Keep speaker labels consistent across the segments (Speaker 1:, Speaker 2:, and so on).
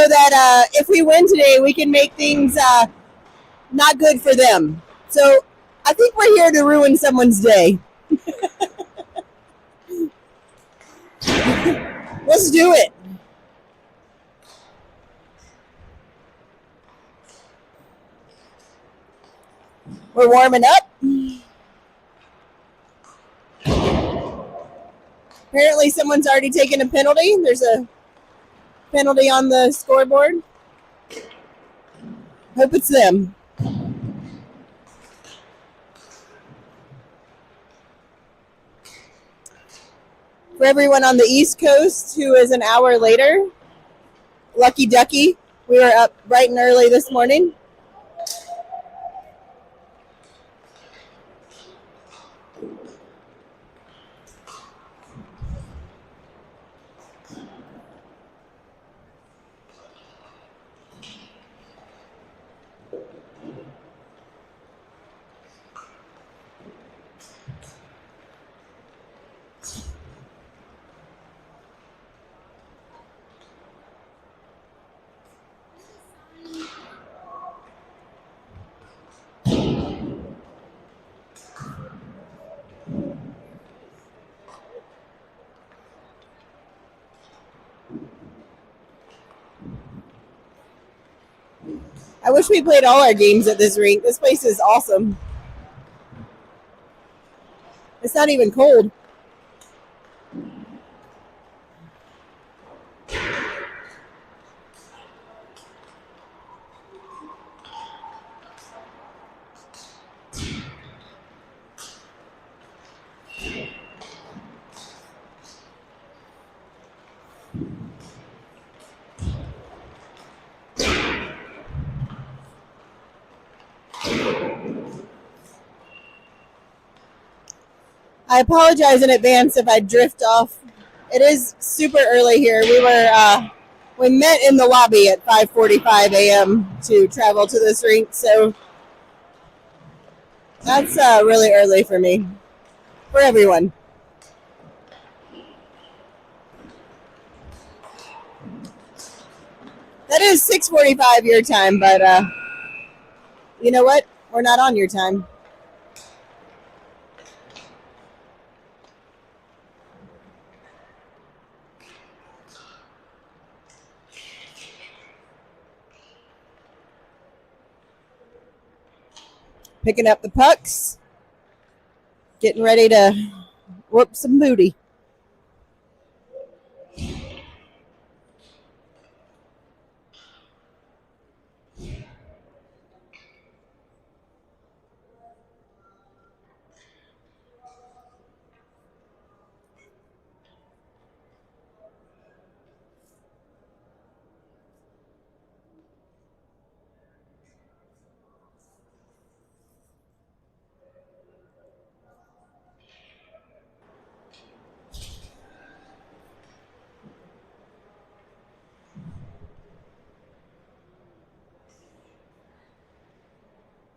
Speaker 1: that if we win today, we can make things not good for them. So I think we're here to ruin someone's day. Let's do it. We're warming up. Apparently someone's already taken a penalty. There's a penalty on the scoreboard. Hope it's them. For everyone on the East Coast who is an hour later, lucky ducky, we were up bright and early this morning. I wish we played all our games at this rink. This place is awesome. It's not even cold. I apologize in advance if I drift off. It is super early here. We met in the lobby at 5:45 a.m. to travel to this rink, so that's really early for me, for everyone. That is 6:45 your time, but you know what? We're not on your time. Picking up the pucks, getting ready to whoop some booty.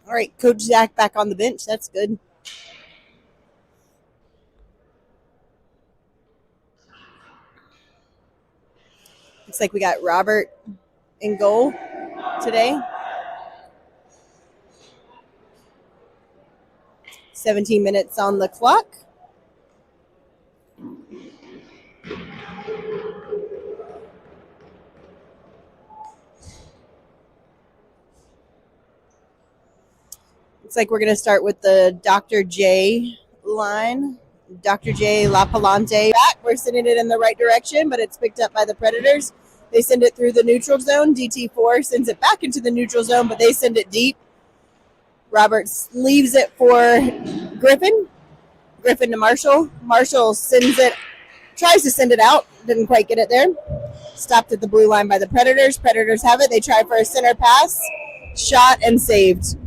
Speaker 1: All right, Coach Zach back on the bench. That's good. Looks like we got Robert in goal today. 17 minutes on the clock. Looks like we're going to start with the Dr. J line. Dr. J La Palante back. We're sending it in the right direction, but it's picked up by the Predators. They send it through the neutral zone. DT4 sends it back into the neutral zone, but they send it deep. Roberts leaves it for Griffin. Griffin to Marshall. Marshall tries to send it out. Didn't quite get it there. Stopped at the blue line by the Predators. Predators have it. They try for a center pass. Shot and saved.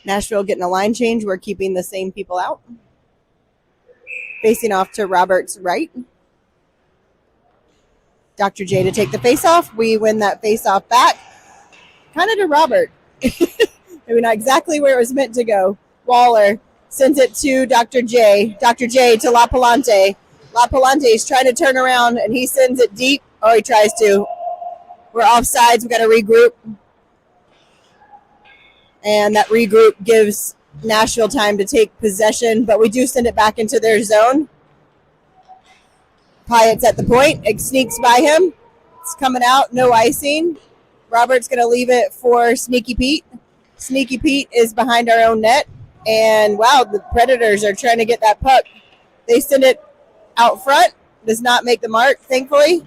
Speaker 1: Nashville getting a line change. We're keeping the same people out. Facing off to Robert's right. Dr. J to take the face-off. We win that face-off back. Kind of to Robert. Maybe not exactly where it was meant to go. Waller Sends it to Dr. J. Dr. J to La Palante. La Palante is trying to turn around, and he sends it deep. Oh, he tries to. We're offsides. We've got to regroup. And that regroup gives Nashville time to take possession, but we do send it back into their zone. Pyatt's at the point. It sneaks by him. It's coming out. No icing. Robert's going to leave it for Sneaky Pete. Sneaky Pete is behind our own net. And, wow, the Predators are trying to get that puck. They send it out front. Does not make the mark, thankfully.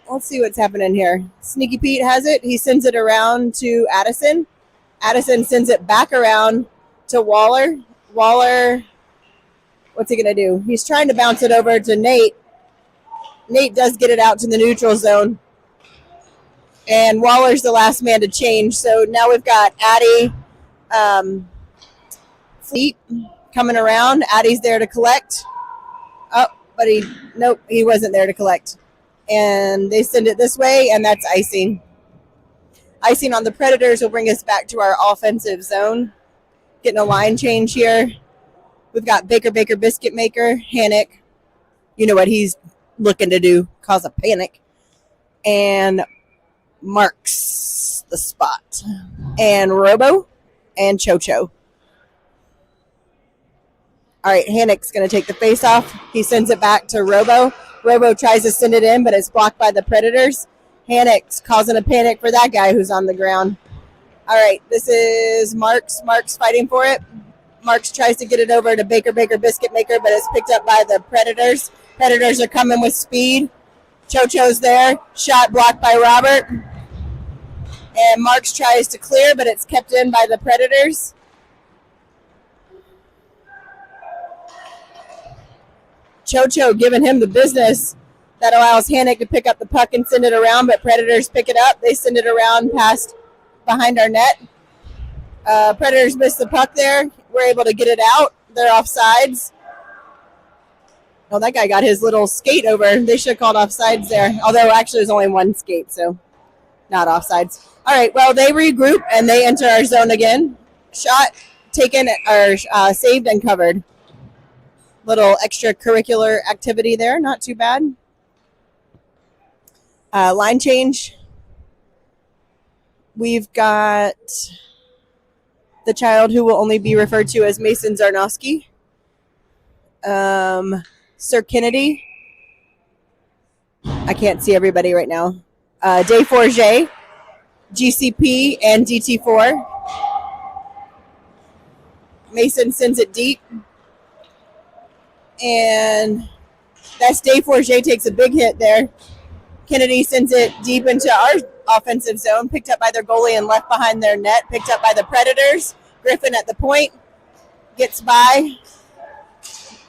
Speaker 1: Let's see what's happening here. Sneaky Pete has it. He sends it around to Addison. Addison sends it back around to Waller. Waller, what's he going to do? He's trying to bounce it over to Nate. Nate does get it out to the neutral zone. And Waller's the last man to change. So now we've got Addie Fleet coming around. Addie's there to collect. Oh, but he wasn't there to collect. And they send it this way, and that's icing. Icing on the Predators will bring us back to our offensive zone. Getting a line change here. We've got Baker Biscuit Maker, Hannock. You know what he's looking to do, cause a panic. And marks the spot. And Robo and Chocho. All right, Hannock's going to take the face off. He sends it back to Robo. Robo tries to send it in, but it's blocked by the Predators. Hannock's causing a panic for that guy who's on the ground. All right, this is Marks. Marks fighting for it. Marks tries to get it over to Baker Biscuit Maker, but it's picked up by the Predators. Predators are coming with speed. Chocho's there. Shot blocked by Robert. And Marks tries to clear, but it's kept in by the Predators. Chocho giving him the business. That allows Hannock to pick up the puck and send it around, but Predators pick it up. They send it around past behind our net. Predators miss the puck there. We're able to get it out. They're offsides. Oh, that guy got his little skate over. They should have called offsides there. Although, actually, there's only one skate, so not offsides. All right, well, they regroup, and they enter our zone again. Shot taken, or saved and covered. Little extracurricular activity there. Not too bad. Line change. We've got the child who will only be referred to as Mason Zarnowski. Sir Kennedy. I can't see everybody right now. Dave Forget, GCP, and DT4. Mason sends it deep. And that's Dave Forget takes a big hit there. Kennedy sends it deep into our offensive zone, picked up by their goalie and left behind their net, picked up by the Predators. Griffin at the point, gets by.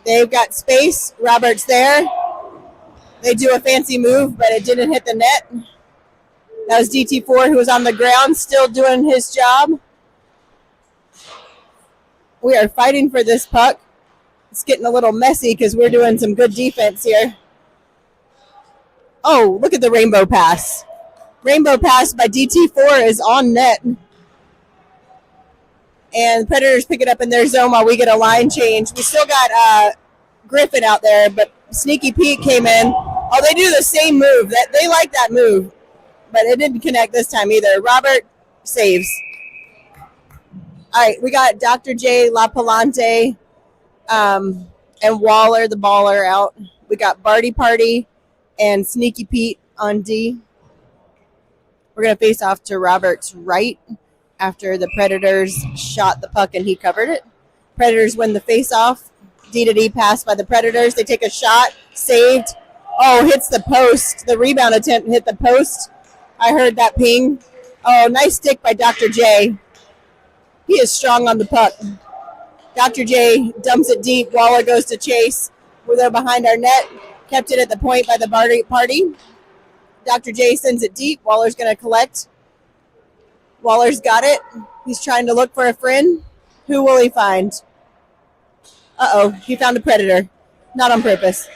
Speaker 1: They've got space. Robert's there. They do a fancy move, but it didn't hit the net. That was DT4 who was on the ground, still doing his job. We are fighting for this puck. It's getting a little messy because we're doing some good defense here. Oh, look at the rainbow pass. Rainbow pass by DT4 is on net. And the Predators pick it up in their zone while we get a line change. We still got Griffin out there, but Sneaky Pete came in. Oh, they do the same move. They like that move, but it didn't connect this time either. Robert saves. All right, we got Dr. J, La Palante, and Waller, the baller, out. We got Barty Party and Sneaky Pete on D. We're going to face off to Robert's right after the Predators shot the puck and he covered it. Predators win the face-off. D-to-D pass by the Predators. They take a shot. Saved. Oh, hits the post. The rebound attempt hit the post. I heard that ping. Oh, nice stick by Dr. J. He is strong on the puck. Dr. J dumps it deep. Waller goes to chase. We're there behind our net. Kept it at the point by the Barty Party. Dr. J sends it deep. Waller's going to collect. Waller's got it. He's trying to look for a friend. Who will he find? Uh-oh, he found a Predator. Not on purpose.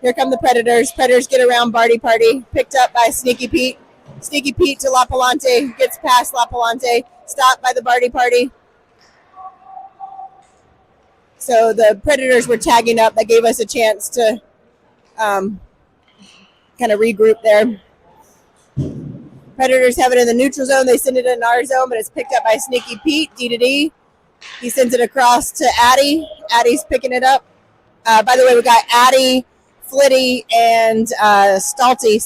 Speaker 1: Here come the Predators. Predators get around Barty Party. Picked up by Sneaky Pete. Sneaky Pete to La Palante. Gets past La Palante. Stopped by the Barty Party. So the Predators were tagging up. That gave us a chance to kind of regroup there. Predators have it in the neutral zone. They send it in our zone, but it's picked up by Sneaky Pete, D to D. He sends it across to Addie. Addie's picking it up. By the way, we got Addie, Flitty, and Salty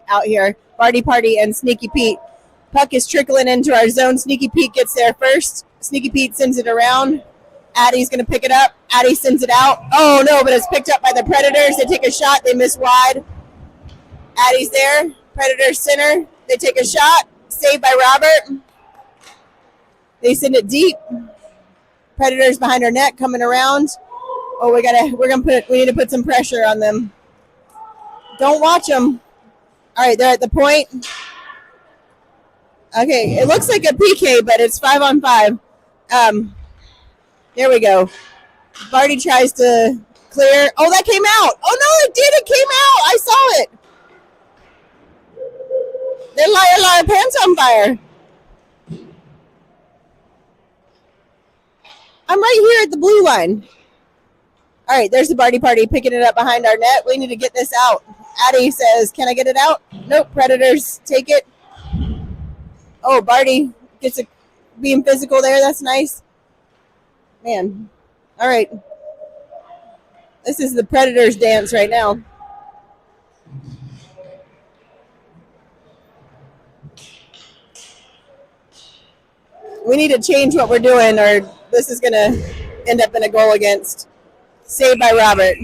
Speaker 1: out here. Barty Party and Sneaky Pete. Puck is trickling into our zone. Sneaky Pete gets there first. Sneaky Pete sends it around. Addie's going to pick it up. Addie sends it out. Oh, no, but it's picked up by the Predators. They take a shot. They miss wide. Addie's there. Predators center. They take a shot. Saved by Robert. They send it deep. Predators behind our net coming around. Oh, we need to put some pressure on them. Don't watch them. All right, they're at the point. Okay, it looks like a PK, but it's 5-on-5. There we go. Barty tries to clear. Oh, that came out. Oh, no, it did. It came out. I saw it. They're liar, pants on fire. I'm right here at the blue line. All right, there's the Barty Party picking it up behind our net. We need to get this out. Addie says, can I get it out? Nope, Predators take it. Oh, Barty gets being physical there. That's nice. Man. All right. This is the Predators dance right now. We need to change what we're doing or this is going to end up in a goal against. Saved by Robert.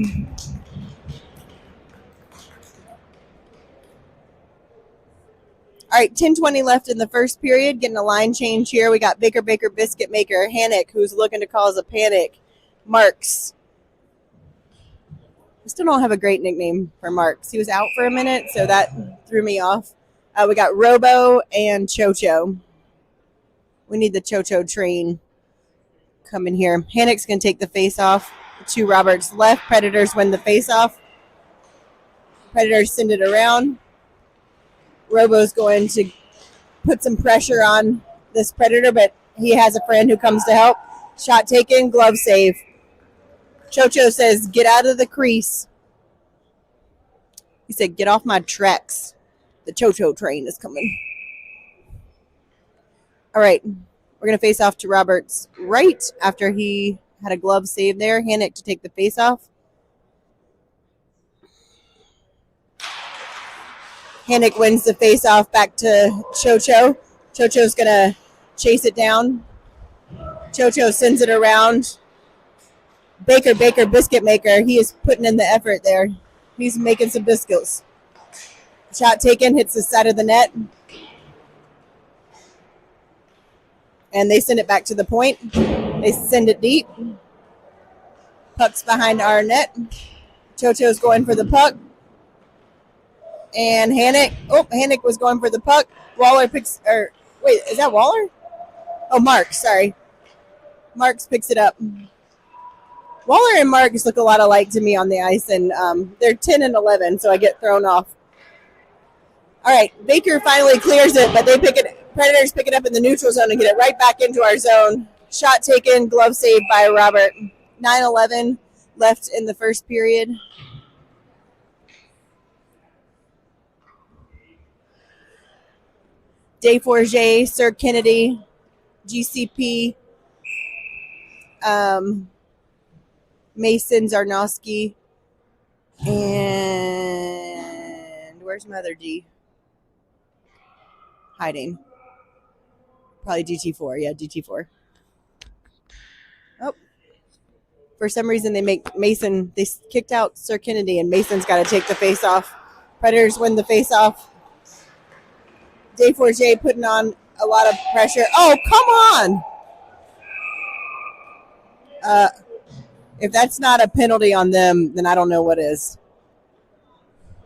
Speaker 1: All right, 10:20 left in the first period. Getting a line change here. We got Baker, Biscuit Maker, Hannick, who's looking to cause a panic. Marks. I still don't have a great nickname for Marks. He was out for a minute, so that threw me off. We got Robo and Chocho. We need the Chocho train coming here. Hannick's going to take the face off to Robert's left. Predators win the face off. Predators send it around. Robo's going to put some pressure on this Predator, but he has a friend who comes to help. Shot taken, glove save. Chocho says, get out of the crease. He said, get off my tracks. The Chocho train is coming. All right, we're going to face off to Robert's right after he had a glove save there. Hannick to take the face off. Hannick wins the face off back to Chocho. Chocho's going to chase it down. Chocho sends it around. Baker, Biscuit Maker. He is putting in the effort there. He's making some biscuits. Shot taken, hits the side of the net. And they send it back to the point. They send it deep. Puck's behind our net. Chocho's going for the puck. And Hannick was going for the puck. Waller picks, wait, is that Waller? Oh, Marks, sorry. Marks picks it up. Waller and Marks look a lot alike to me on the ice, and they're 10 and 11, so I get thrown off. All right, Baker finally clears it, but Predators pick it up in the neutral zone and get it right back into our zone. Shot taken, glove saved by Robert. 9-11 left in the first period. Desforges, Sir Kennedy, GCP, Mason Zarnowski, and where's my other D? Hiding. Probably DT4. Yeah, DT4. Oh. For some reason, they kicked out Sir Kennedy, and Mason's got to take the face off. Predators win the face off. Desforges putting on a lot of pressure. Oh, come on! If that's not a penalty on them, then I don't know what is.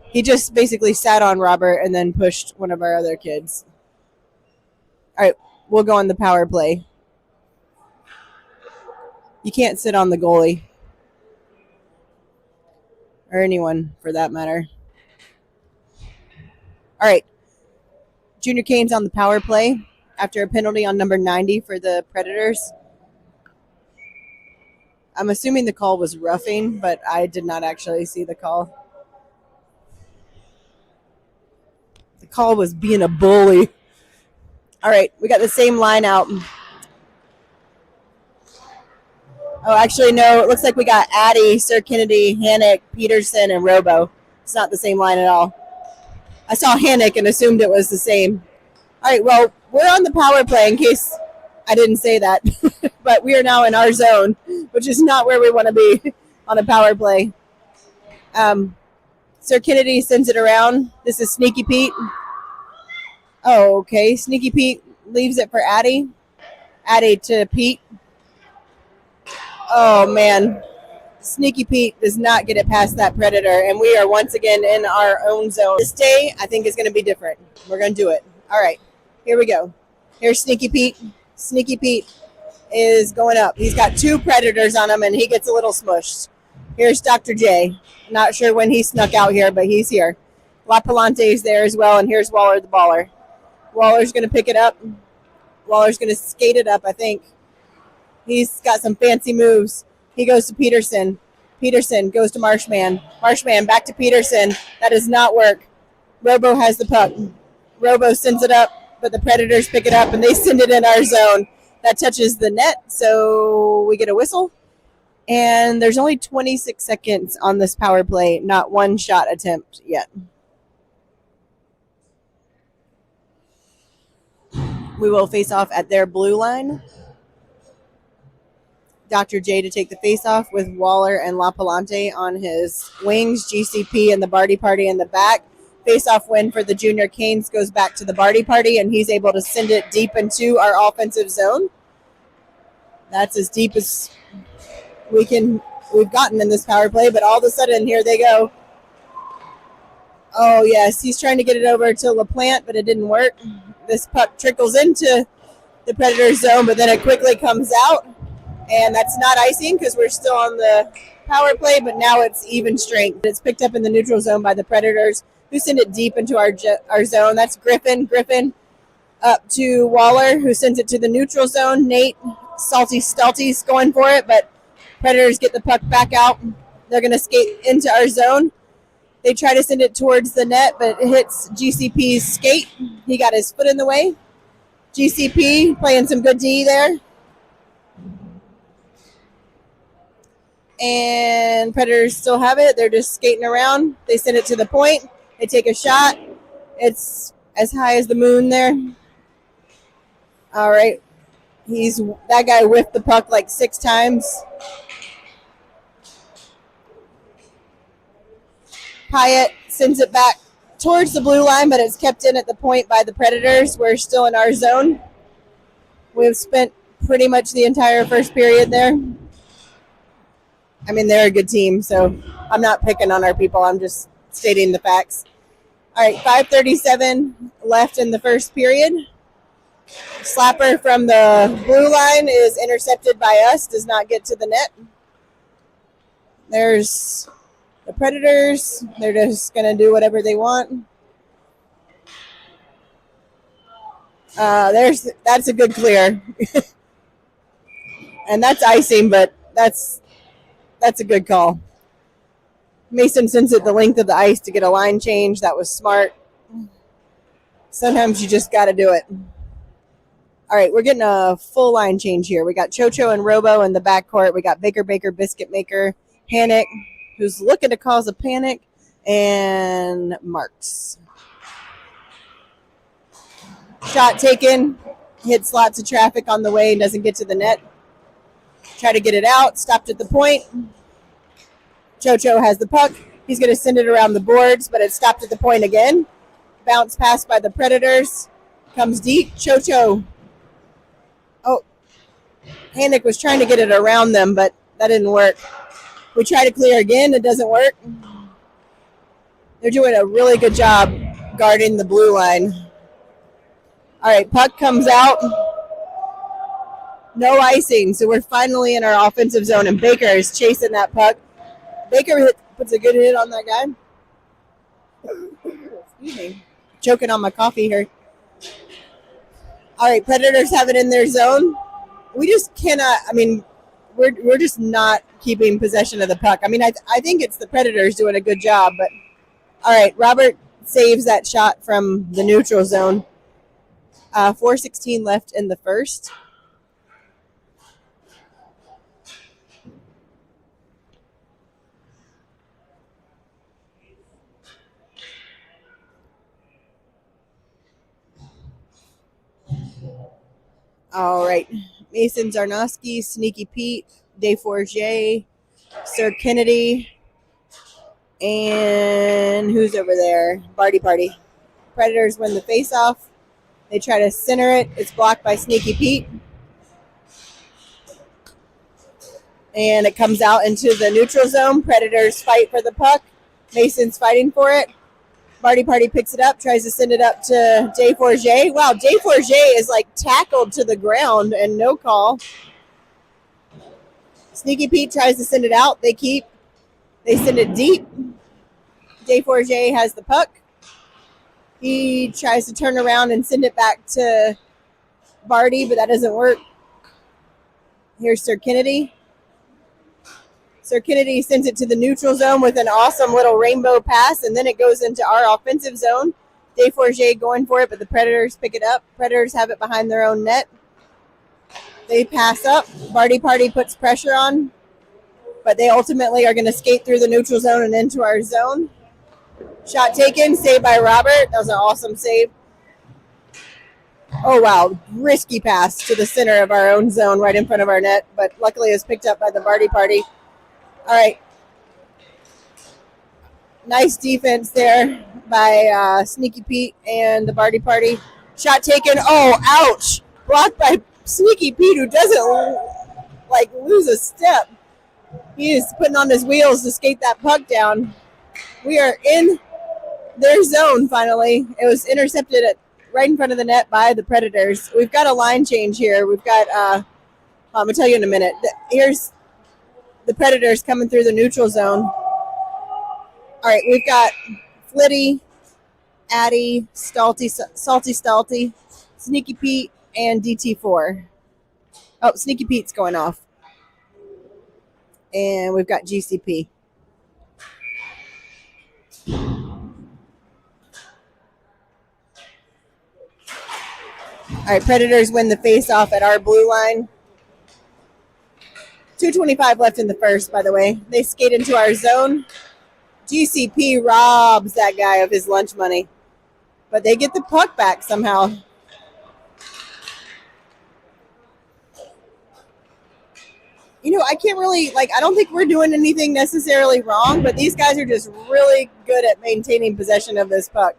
Speaker 1: He just basically sat on Robert and then pushed one of our other kids. All right, we'll go on the power play. You can't sit on the goalie. Or anyone, for that matter. All right. Junior Cane's on the power play after a penalty on number 90 for the Predators. I'm assuming the call was roughing, but I did not actually see the call. The call was being a bully. All right, we got the same line out. Oh, actually, no. It looks like we got Addie, Sir Kennedy, Hannick, Peterson, and Robo. It's not the same line at all. I saw Hannick and assumed it was the same. All right, well, we're on the power play in case I didn't say that. But we are now in our zone, which is not where we want to be on a power play. Sir Kennedy sends it around. This is Sneaky Pete. Oh, okay. Sneaky Pete leaves it for Addie. Addie to Pete. Oh, man. Sneaky Pete does not get it past that predator, and we are once again in our own zone. This day, I think, is going to be different. We're going to do it. All right. Here we go. Here's Sneaky Pete. Sneaky Pete is going up. He's got 2 predators on him, and he gets a little smushed. Here's Dr. J. Not sure when he snuck out here, but he's here. La Palante is there as well, and here's Waller the baller. Waller's going to pick it up. Waller's going to skate it up, I think. He's got some fancy moves. He goes to Peterson. Peterson goes to Marshman. Marshman back to Peterson. That does not work. Robo has the puck. Robo sends it up, but the Predators pick it up, and they send it in our zone. That touches the net, so we get a whistle. And there's only 26 seconds on this power play. Not one shot attempt yet. We will face off at their blue line. Dr. J to take the face-off with Waller and La Palante on his wings. GCP and the Barty Party in the back. Face-off win for the Junior Canes goes back to the Barty Party, and he's able to send it deep into our offensive zone. That's as deep as we've gotten in this power play, but all of a sudden, here they go. Oh, yes, he's trying to get it over to LaPlante, but it didn't work. This puck trickles into the Predator zone, but then it quickly comes out. And that's not icing because we're still on the power play, but now it's even strength. It's picked up in the neutral zone by the Predators, who send it deep into our zone. That's Griffin. Griffin up to Waller, who sends it to the neutral zone. Nate, Salty Stalty's going for it, but Predators get the puck back out. They're going to skate into our zone. They try to send it towards the net, but it hits GCP's skate. He got his foot in the way. GCP playing some good D there. And Predators still have it. They're just skating around. They send it to the point. They take a shot. It's as high as the moon there. All right. That guy whiffed the puck like 6 times. Hyatt sends it back towards the blue line, but it's kept in at the point by the Predators. We're still in our zone. We've spent pretty much the entire first period there. I mean, they're a good team, so I'm not picking on our people. I'm just stating the facts. All right, 5:37 left in the first period. Slapper from the blue line is intercepted by us, does not get to the net. There's the Predators. They're just going to do whatever they want. That's a good clear. And that's icing, but that's a good call. Mason sends it the length of the ice to get a line change. That was smart. Sometimes you just got to do it. All right, we're getting a full line change here. We got Chocho and Robo in the backcourt. We got Baker, Biscuit Maker, Hannick, who's looking to cause a panic, and Marks. Shot taken. Hits lots of traffic on the way and doesn't get to the net. Try to get it out. Stopped at the point. Chocho has the puck. He's going to send it around the boards, but it's stopped at the point again. Bounce pass by the Predators. Comes deep. Chocho. Oh, Hannick was trying to get it around them, but that didn't work. We try to clear again. It doesn't work. They're doing a really good job guarding the blue line. All right, puck comes out. No icing, so we're finally in our offensive zone, and Baker is chasing that puck. Baker puts a good hit on that guy. Excuse me. Choking on my coffee here. All right, Predators have it in their zone. We just cannot, we're just not keeping possession of the puck. I mean, I think it's the Predators doing a good job, but all right, Robert saves that shot from the neutral zone. 4:16 left in the first. All right, Mason Zarnowski, Sneaky Pete, Dave Forget, Sir Kennedy, and who's over there? Barty Party. Predators win the faceoff. They try to center it. It's blocked by Sneaky Pete. And it comes out into the neutral zone. Predators fight for the puck. Mason's fighting for it. Barty Party picks it up, tries to send it up to Dave Forget. Wow, Dave Forget is like tackled to the ground and no call. Sneaky Pete tries to send it out. They send it deep. Dave Forget has the puck. He tries to turn around and send it back to Barty, but that doesn't work. Here's Sir Kennedy. Sir Kennedy sends it to the neutral zone with an awesome little rainbow pass, and then it goes into our offensive zone. Dave Forget going for it, but the Predators pick it up. Predators have it behind their own net. They pass up. Barty Party puts pressure on, but they ultimately are going to skate through the neutral zone and into our zone. Shot taken, saved by Robert. That was an awesome save. Oh, wow. Risky pass to the center of our own zone right in front of our net, but luckily it was picked up by the Barty Party. All right. Nice defense there by Sneaky Pete and the Barty Party. Shot taken. Oh, ouch. Blocked by Sneaky Pete, who doesn't, lose a step. He is putting on his wheels to skate that puck down. We are in their zone, finally. It was intercepted right in front of the net by the Predators. We've got a line change here. We've got, I'm going to tell you in a minute. Here's the Predators coming through the neutral zone. All right, we've got Flitty, Addy, Salty Stalty, Sneaky Pete, and DT4. Oh, Sneaky Pete's going off. And we've got GCP. All right, Predators win the face-off at our blue line. 2:25 left in the first, by the way. They skate into our zone. GCP robs that guy of his lunch money. But they get the puck back somehow. You know, I can't really, I don't think we're doing anything necessarily wrong, but these guys are just really good at maintaining possession of this puck.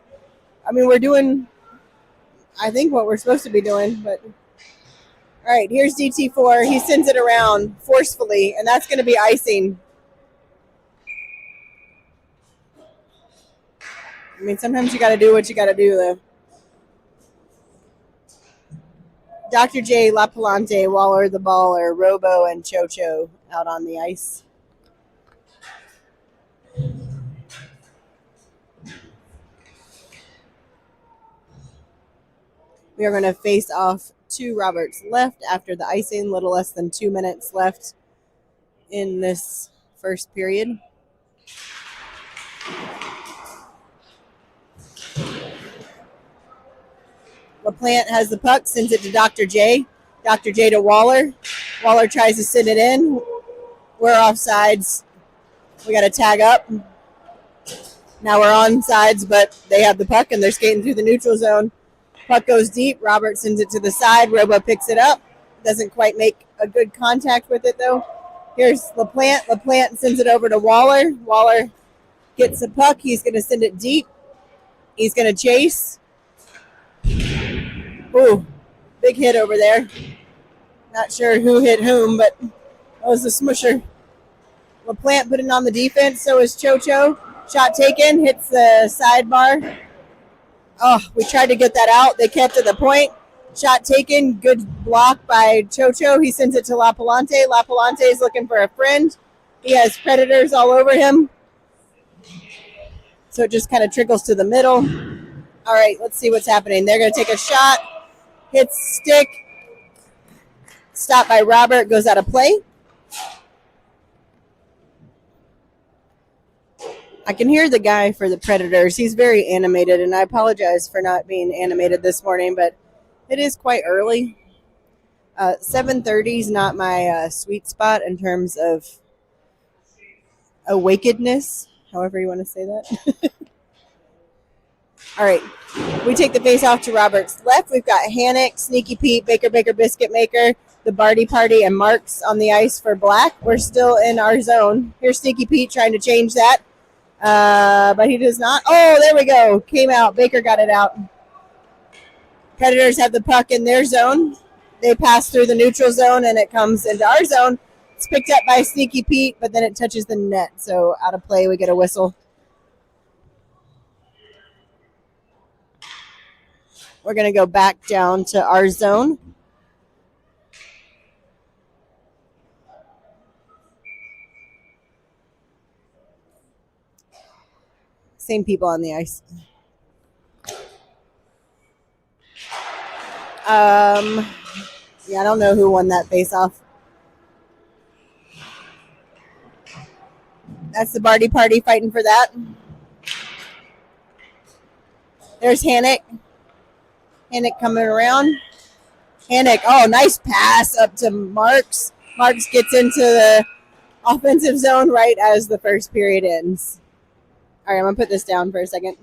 Speaker 1: I mean, we're doing, I think, what we're supposed to be doing, but... All right, here's DT4. He sends it around forcefully, and that's going to be icing. I mean, sometimes you got to do what you got to do, though. Dr. J, LaPalante, Waller the Baller, Robo, and Chocho out on the ice. We are going to face off to Robert's left after the icing. Little less than 2 minutes left in this first period. LaPlante has the puck, sends it to Dr. J. Dr. J to Waller. Waller tries to send it in. We're offsides. We got to tag up. Now we're on sides, but they have the puck and they're skating through the neutral zone. Puck goes deep. Robert sends it to the side. Robo picks it up. Doesn't quite make a good contact with it, though. Here's LaPlante. LaPlante sends it over to Waller. Waller gets the puck. He's going to send it deep. He's going to chase. Ooh, big hit over there. Not sure who hit whom, but that was a smusher. LaPlante put it on the defense. So is Chocho. Shot taken. Hits the sidebar. Oh, we tried to get that out. They kept to the point. Shot taken. Good block by Chocho. He sends it to LaPalante. LaPalante is looking for a friend. He has Predators all over him. So it just kind of trickles to the middle. All right, let's see what's happening. They're going to take a shot. Hits stick. Stopped by Robert. Goes out of play. I can hear the guy for the Predators. He's very animated, and I apologize for not being animated this morning, but it is quite early. 7:30 is not my sweet spot in terms of awakenedness, however you want to say that. All right. We take the face off to Robert's left. We've got Hannock, Sneaky Pete, Baker Biscuit Maker, the Barty Party, and Marks on the ice for black. We're still in our zone. Here's Sneaky Pete trying to change that. But he does not. Oh, there we go. Came out. Baker got it out. Predators have the puck in their zone. They pass through the neutral zone, and it comes into our zone. It's picked up by Sneaky Pete, but then it touches the net. So out of play, we get a whistle. We're going to go back down to our zone. Same people on the ice. Yeah, I don't know who won that face-off. That's the Barty Party fighting for that. There's Hannock. Hannock coming around. Hannock, oh, nice pass up to Marks. Marks gets into the offensive zone right as the first period ends. All right, I'm going to put this down for a second.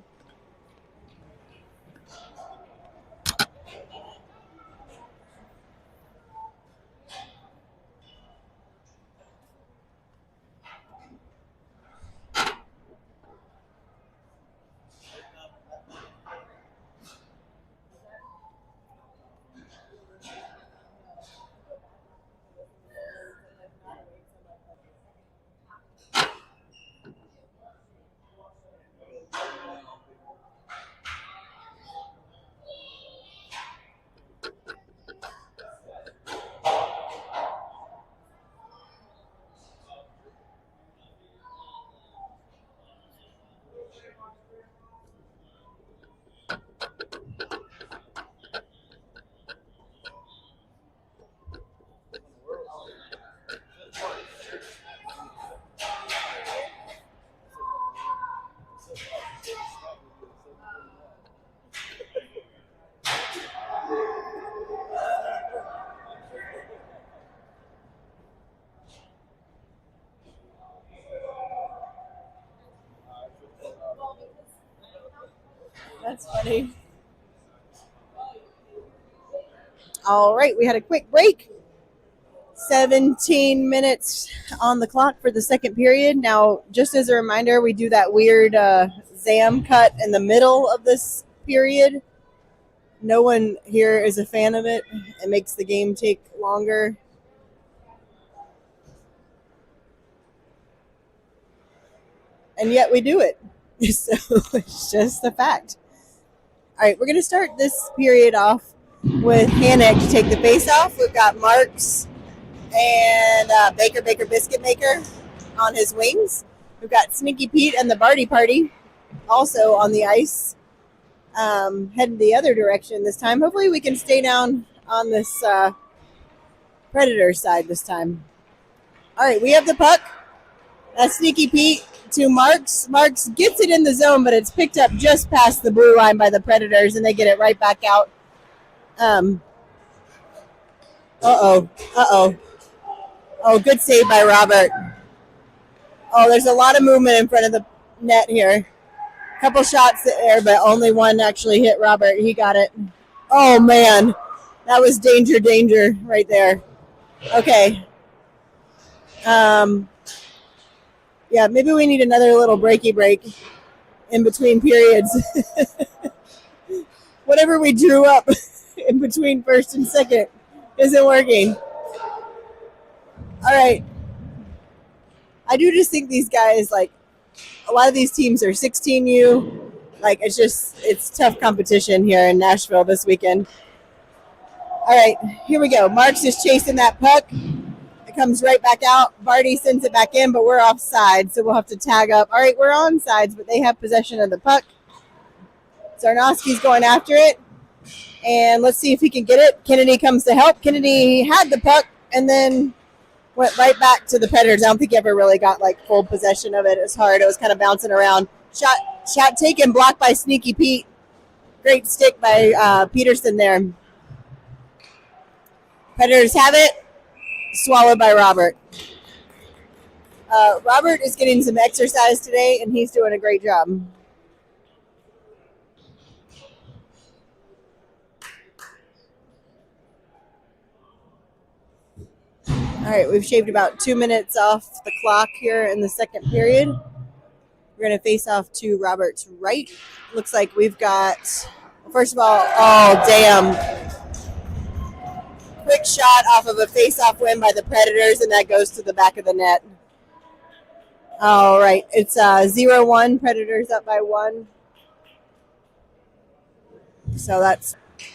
Speaker 1: That's funny. All right, we had a quick break. 17 minutes on the clock for the second period. Now, just as a reminder, we do that weird Zam cut in the middle of this period. No one here is a fan of it. It makes the game take longer. And yet we do it. So it's just a fact. All right, we're going to start this period off with Hannock to take the face off. We've got Marks and Baker Biscuit Maker on his wings. We've got Sneaky Pete and the Barty Party also on the ice, heading the other direction this time. Hopefully we can stay down on this Predator side this time. All right, we have the puck. That's Sneaky Pete to Marks. Marks gets it in the zone, but it's picked up just past the blue line by the Predators, and they get it right back out. Oh, good save by Robert. Oh, there's a lot of movement in front of the net here. A couple shots there, but only one actually hit Robert. He got it. Oh, man. That was danger right there. Okay. Yeah, maybe we need another little breaky break in between periods. Whatever we drew up in between first and second isn't working. All right. I do just think these guys, like, a lot of these teams are 16U. Like, it's tough competition here in Nashville this weekend. All right, here we go. Marks is chasing that puck. It comes right back out. Barty sends it back in, but we're offside, so we'll have to tag up. All right, we're on sides, but they have possession of the puck. Zarnowski's going after it, and let's see if he can get it. Kennedy comes to help. Kennedy had the puck, and then Went right back to the Predators. I don't think he ever really got like full possession of it. It was hard. It was kind of bouncing around. Shot taken, blocked by Sneaky Pete. Great stick by Peterson there. Predators have it. Swallowed by Robert. Robert is getting some exercise today, and he's doing a great job. All right, we've shaved about 2 minutes off the clock here in the second period. We're going to face off to Robert's right. Looks like we've got, first of all, oh, damn. Quick shot off of a face-off win by the Predators, and that goes to the back of the net. All right, it's 0-1. Predators up by 1. So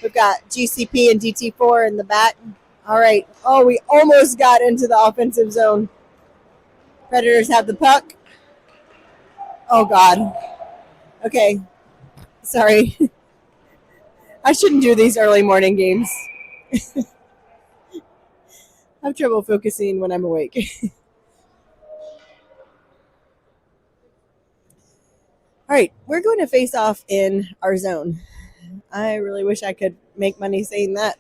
Speaker 1: we've got GCP and DT4 in the back. All right. Oh, we almost got into the offensive zone. Predators have the puck. Oh, God. Okay. Sorry. I shouldn't do these early morning games. I have trouble focusing when I'm awake. All right. We're going to face off in our zone. I really wish I could make money saying that.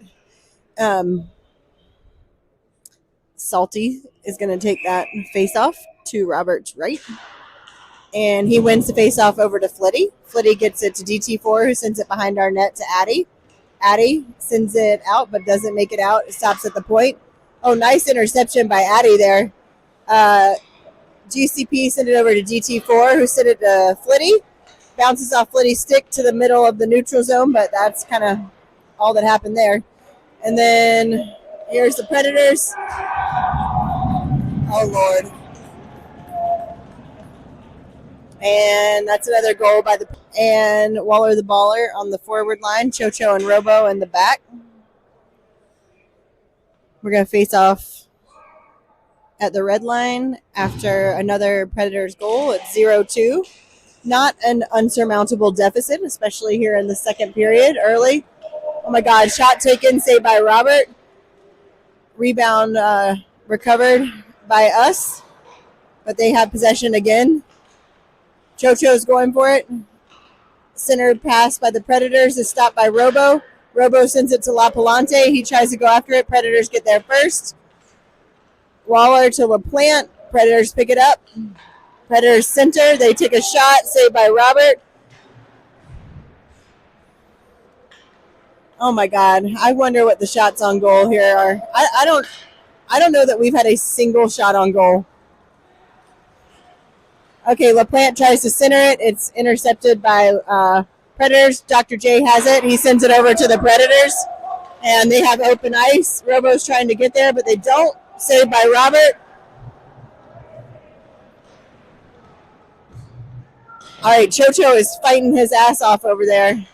Speaker 1: Salty is going to take that face-off to Robert's right. And he wins the face-off over to Flitty. Flitty gets it to DT4, who sends it behind our net to Addy. Addy sends it out, but doesn't make it out. It stops at the point. Oh, nice interception by Addy there. GCP sent it over to DT4, who sent it to Flitty. Bounces off Flitty's stick to the middle of the neutral zone, but that's kind of all that happened there. And then here's the Predators. Oh, Lord. And that's another goal by the... And Waller the Baller on the forward line. Chocho and Robo in the back. We're going to face off at the red line after another Predators goal at 0-2. Not an unsurmountable deficit, especially here in the second period early. Oh, my God. Shot taken, saved by Robert. Rebound recovered by us, but they have possession again. Chocho's going for it. Centered pass by the Predators is stopped by Robo. Robo sends it to LaPalante. He tries to go after it. Predators get there first. Waller to LaPlante. Predators pick it up. Predators center. They take a shot, saved by Robert. Oh my God! I wonder what the shots on goal here are. I don't know that we've had a single shot on goal. Okay, LaPlante tries to center it. It's intercepted by Predators. Dr. J has it. He sends it over to the Predators, and they have open ice. Robo's trying to get there, but they don't. Saved by Robert. All right, Chocho is fighting his ass off over there.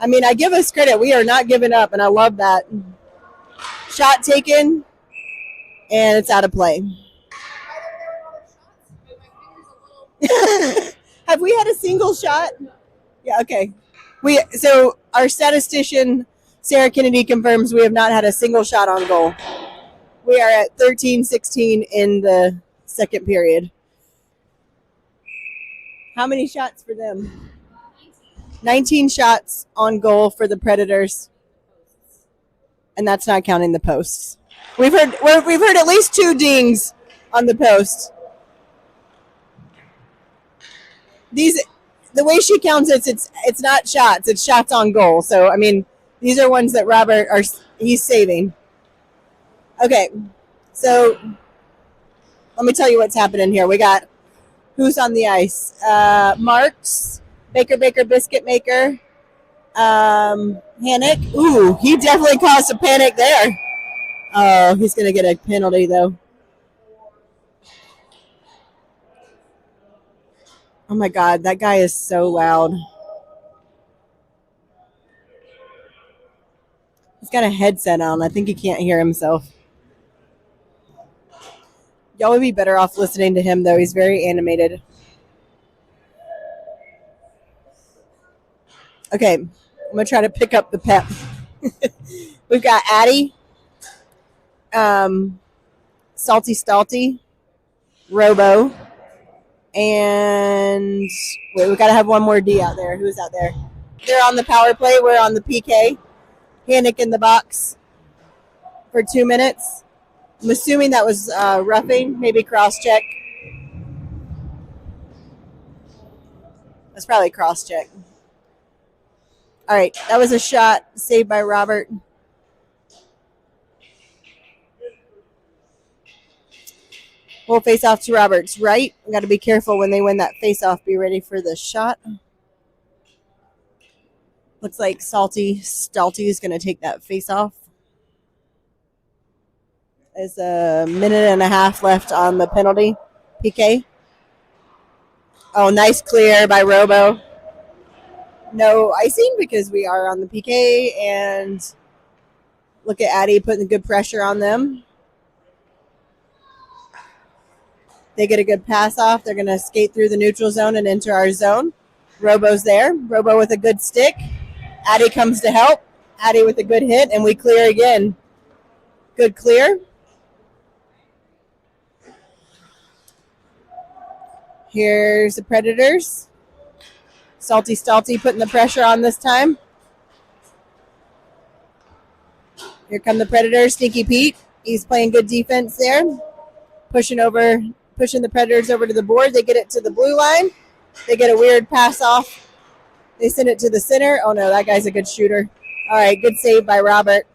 Speaker 1: I mean, I give us credit. We are not giving up, and I love that. Shot taken, and it's out of play. Have we had a single shot? Yeah, okay. So our statistician, Sarah Kennedy, confirms we have not had a single shot on goal. We are at 13-16 in the second period. How many shots for them? 19 shots on goal for the Predators, and that's not counting the posts. We've heard at least 2 dings on the post. The way she counts it, it's not shots; it's shots on goal. So I mean, these are ones that Robert he's saving. Okay, so let me tell you what's happening here. We got who's on the ice? Marks, Baker, Biscuit Maker, Hannock. Ooh, he definitely caused a panic there. Oh, he's going to get a penalty, though. Oh, my God, that guy is so loud. He's got a headset on. I think he can't hear himself. Y'all would be better off listening to him, though. He's very animated. Okay, I'm going to try to pick up the pep. We've got Addie Salty Stalty, Robo, and wait, we got to have one more D out there. Who's out there? They're on the power play. We're on the PK. Hannick in the box for 2 minutes. I'm assuming that was roughing, maybe cross-check. That's probably cross-check. All right, that was a shot saved by Robert. We'll face off to Robert's right. We got to be careful when they win that face off. Be ready for the shot. Looks like Salty Stalty is going to take that face off. There's a minute and a half left on the penalty PK. Oh, nice clear by Robo. No icing because we are on the PK, and look at Addie putting good pressure on them. They get a good pass off. They're going to skate through the neutral zone and enter our zone. Robo's there. Robo with a good stick. Addie comes to help. Addie with a good hit, and we clear again. Good clear. Here's the Predators. Salty Stalty putting the pressure on this time. Here come the Predators. Sneaky Pete. He's playing good defense there. Pushing the Predators over to the board. They get it to the blue line. They get a weird pass off. They send it to the center. Oh, no, that guy's a good shooter. All right, good save by Robert.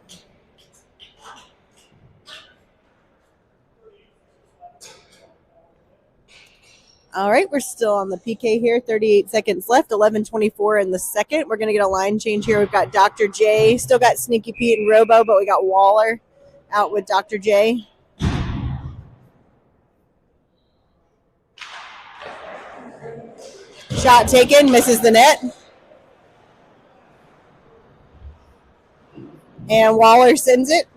Speaker 1: All right, we're still on the PK here. 38 seconds left, 11:24 in the second. We're going to get a line change here. We've got Dr. J. Still got Sneaky Pete and Robo, but we got Waller out with Dr. J. Shot taken, misses the net. And Waller sends it.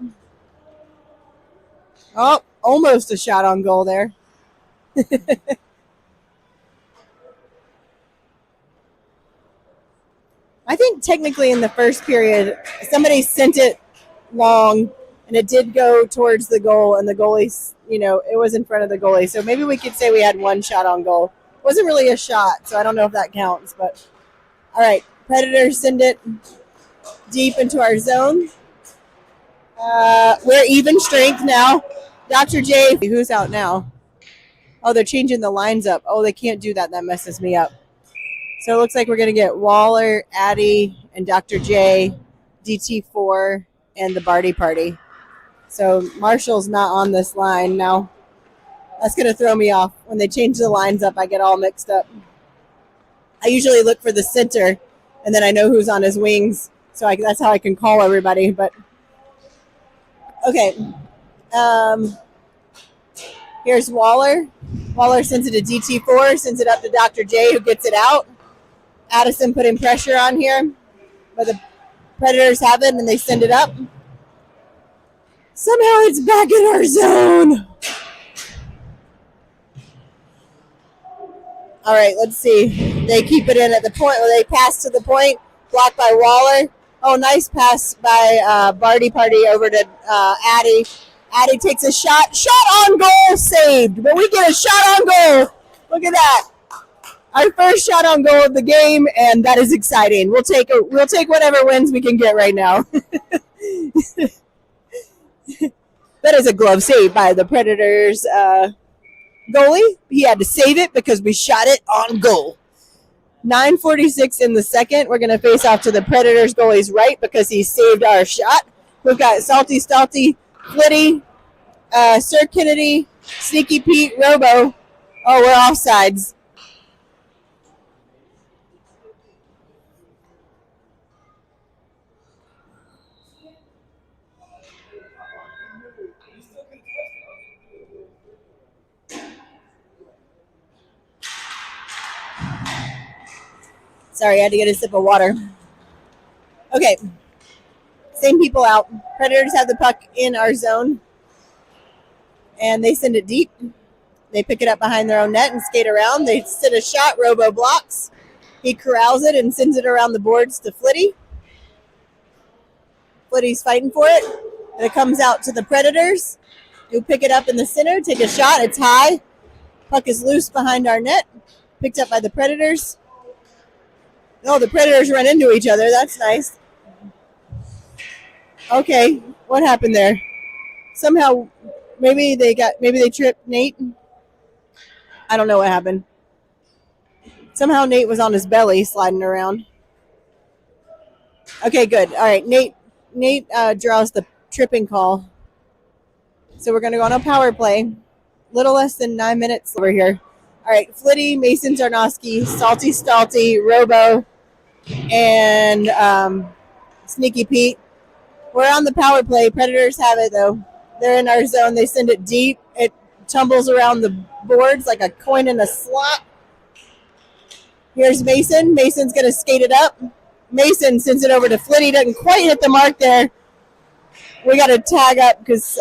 Speaker 1: Oh, almost a shot on goal there. I think technically in the first period, somebody sent it long, and it did go towards the goal, and the goalie, it was in front of the goalie. So maybe we could say we had one shot on goal. It wasn't really a shot, so I don't know if that counts. But all right, Predators send it deep into our zone. We're even strength now. Dr. J, who's out now? Oh, they're changing the lines up. Oh, they can't do that. That messes me up. So it looks like we're going to get Waller, Addie, and Dr. J, DT4, and the Barty Party. So Marshall's not on this line now. That's going to throw me off. When they change the lines up, I get all mixed up. I usually look for the center, and then I know who's on his wings. So that's how I can call everybody. But okay. Here's Waller. Waller sends it to DT4, sends it up to Dr. J, who gets it out. Addison putting pressure on here, but the Predators have it, and they send it up. Somehow it's back in our zone. All right, let's see. They keep it in at the point, or they pass to the point, blocked by Waller. Oh, nice pass by Barty Party over to Addie. Addie takes a shot. Shot on goal, saved. But we get a shot on goal. Look at that. Our first shot on goal of the game, and that is exciting. We'll take whatever wins we can get right now. That is a glove save by the Predators goalie. He had to save it because we shot it on goal. 9:46 in the second. We're going to face off to the Predators goalie's right because he saved our shot. We've got Salty Stalty, Flitty, Sir Kennedy, Sneaky Pete, Robo. Oh, we're offsides. Sorry, I had to get a sip of water. Okay. Same people out. Predators have the puck in our zone. And they send it deep. They pick it up behind their own net and skate around. They sit a shot. Robo blocks. He corrals it and sends it around the boards to Flitty. Flitty's fighting for it. And it comes out to the Predators. You pick it up in the center, take a shot. It's high. Puck is loose behind our net. Picked up by the Predators. Oh, the Predators run into each other. That's nice. Okay, what happened there? Somehow, maybe they tripped Nate. I don't know what happened. Somehow Nate was on his belly sliding around. Okay, good. All right, Nate draws the tripping call. So we're going to go on a power play. Little less than 9 minutes over here. All right, Flitty, Mason Zarnowski, Salty Stalty, Robo, and Sneaky Pete. We're on the power play. Predators have it, though. They're in our zone. They send it deep. It tumbles around the boards like a coin in a slot. Here's Mason. Mason's going to skate it up. Mason sends it over to Flitty. Doesn't quite hit the mark there. We got to tag up because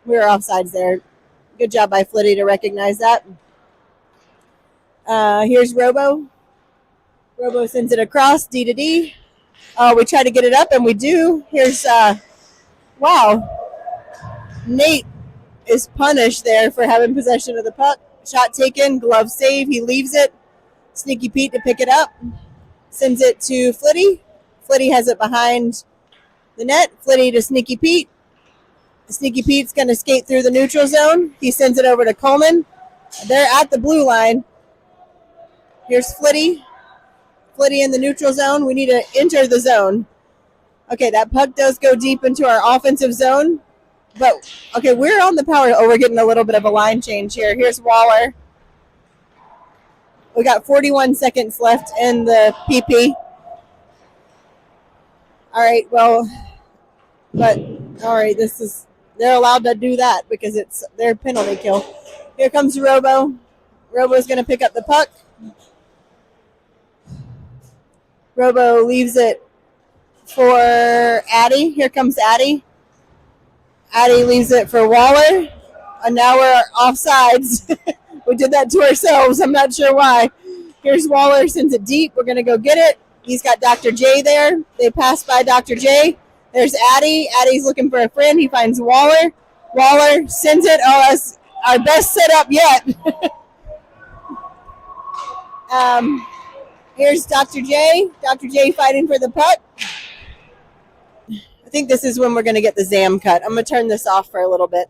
Speaker 1: we were offsides there. Good job by Flitty to recognize that. Here's Robo. Robo sends it across, D to D. We try to get it up, and we do. Here's, wow. Nate is punished there for having possession of the puck. Shot taken, glove save. He leaves it. Sneaky Pete to pick it up. Sends it to Flitty. Flitty has it behind the net. Flitty to Sneaky Pete. Sneaky Pete's going to skate through the neutral zone. He sends it over to Coleman. They're at the blue line. Here's Flitty. Flitty in the neutral zone. We need to enter the zone. Okay, that puck does go deep into our offensive zone. But, okay, we're on the power. Oh, we're getting a little bit of a line change here. Here's Waller. We got 41 seconds left in the PP. All right, well, but, all right, they're allowed to do that because it's their penalty kill. Here comes Robo. Robo's going to pick up the puck. Robo leaves it for Addy. Here comes Addy. Addy leaves it for Waller. And now we're offsides. We did that to ourselves. I'm not sure why. Here's Waller, sends it deep. We're going to go get it. He's got Dr. J there. They pass by Dr. J. There's Addy. Addy's looking for a friend. He finds Waller. Waller sends it. Oh, that's our best setup yet. Here's Dr. J. Dr. J fighting for the puck. I think this is when we're going to get the Zam cut. I'm going to turn this off for a little bit.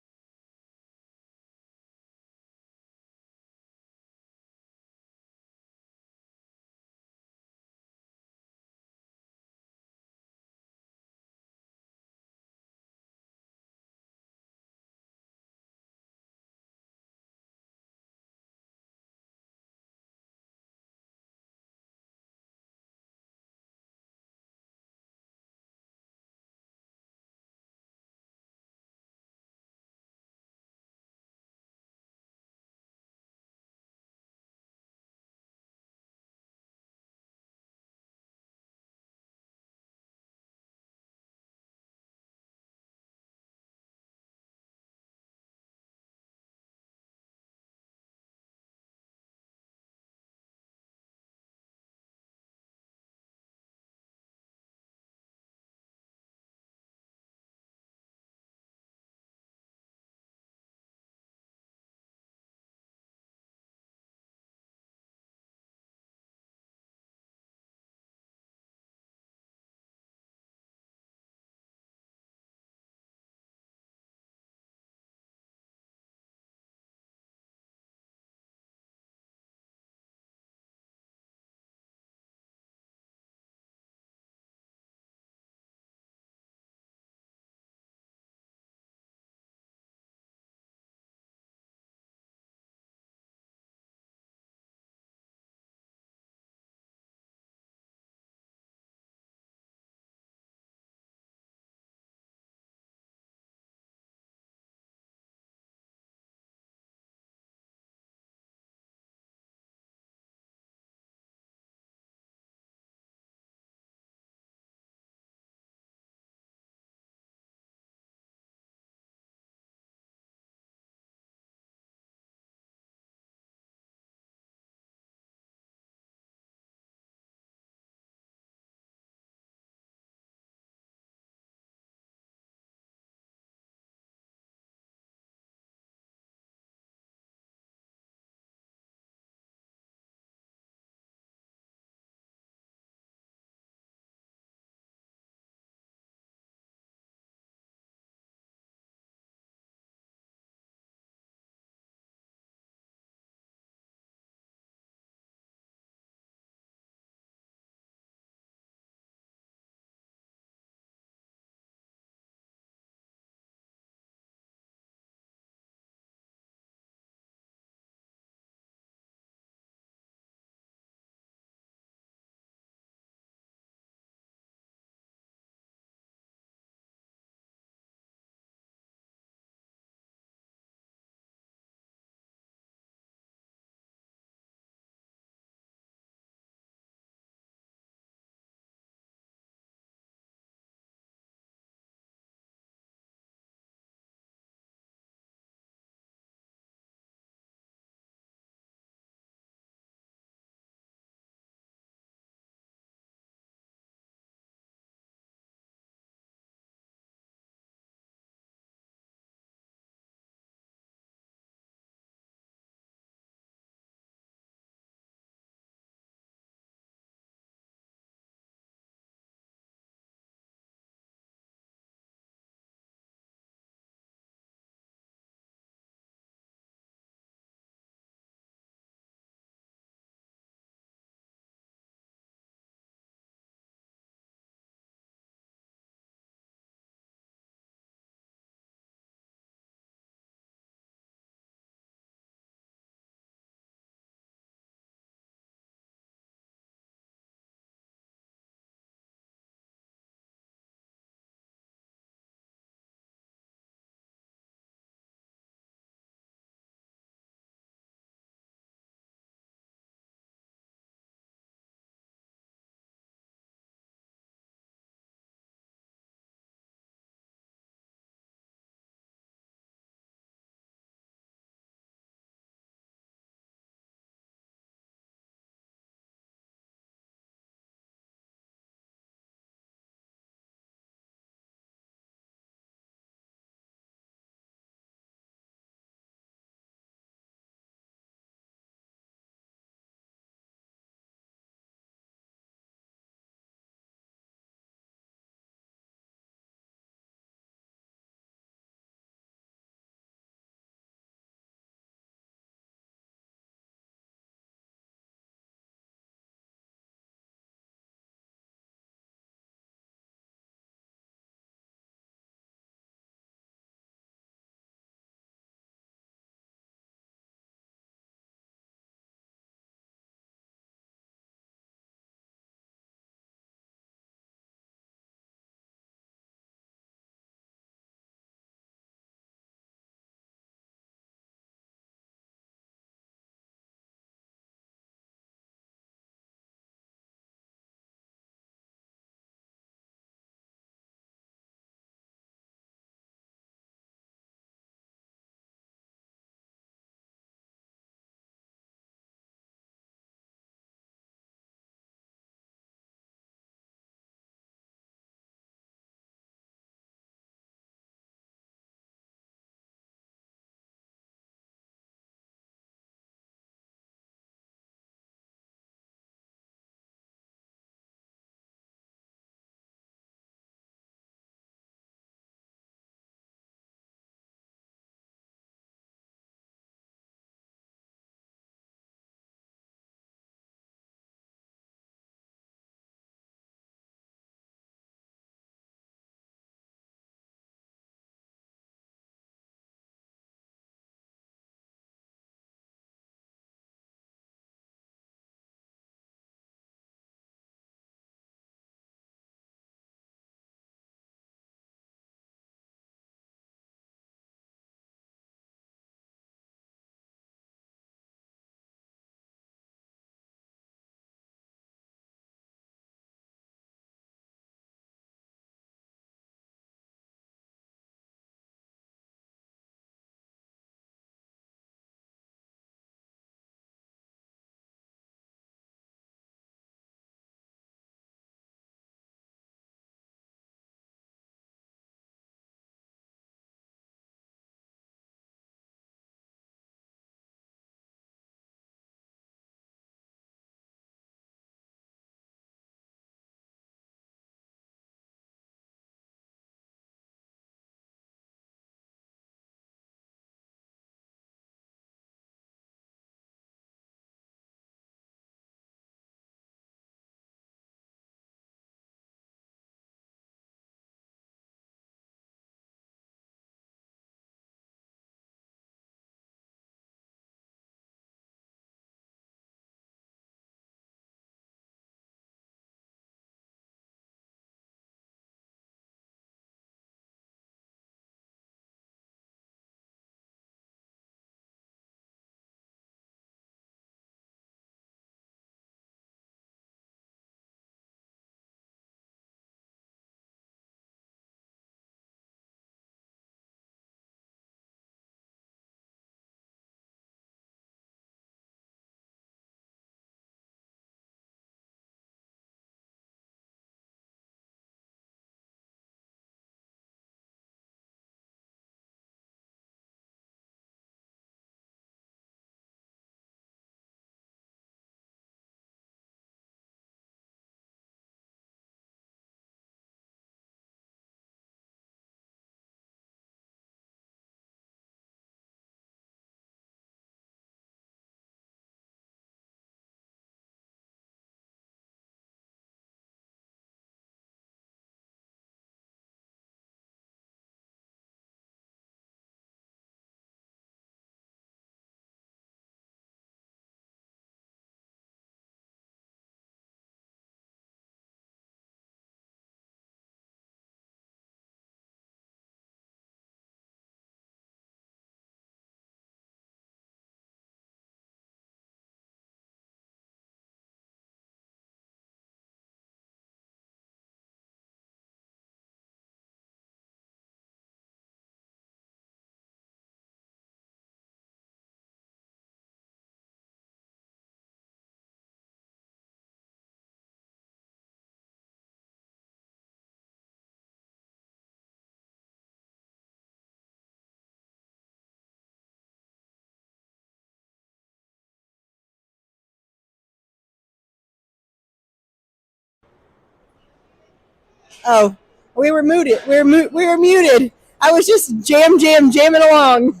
Speaker 1: Oh, we were muted. We were muted. I was just jamming along.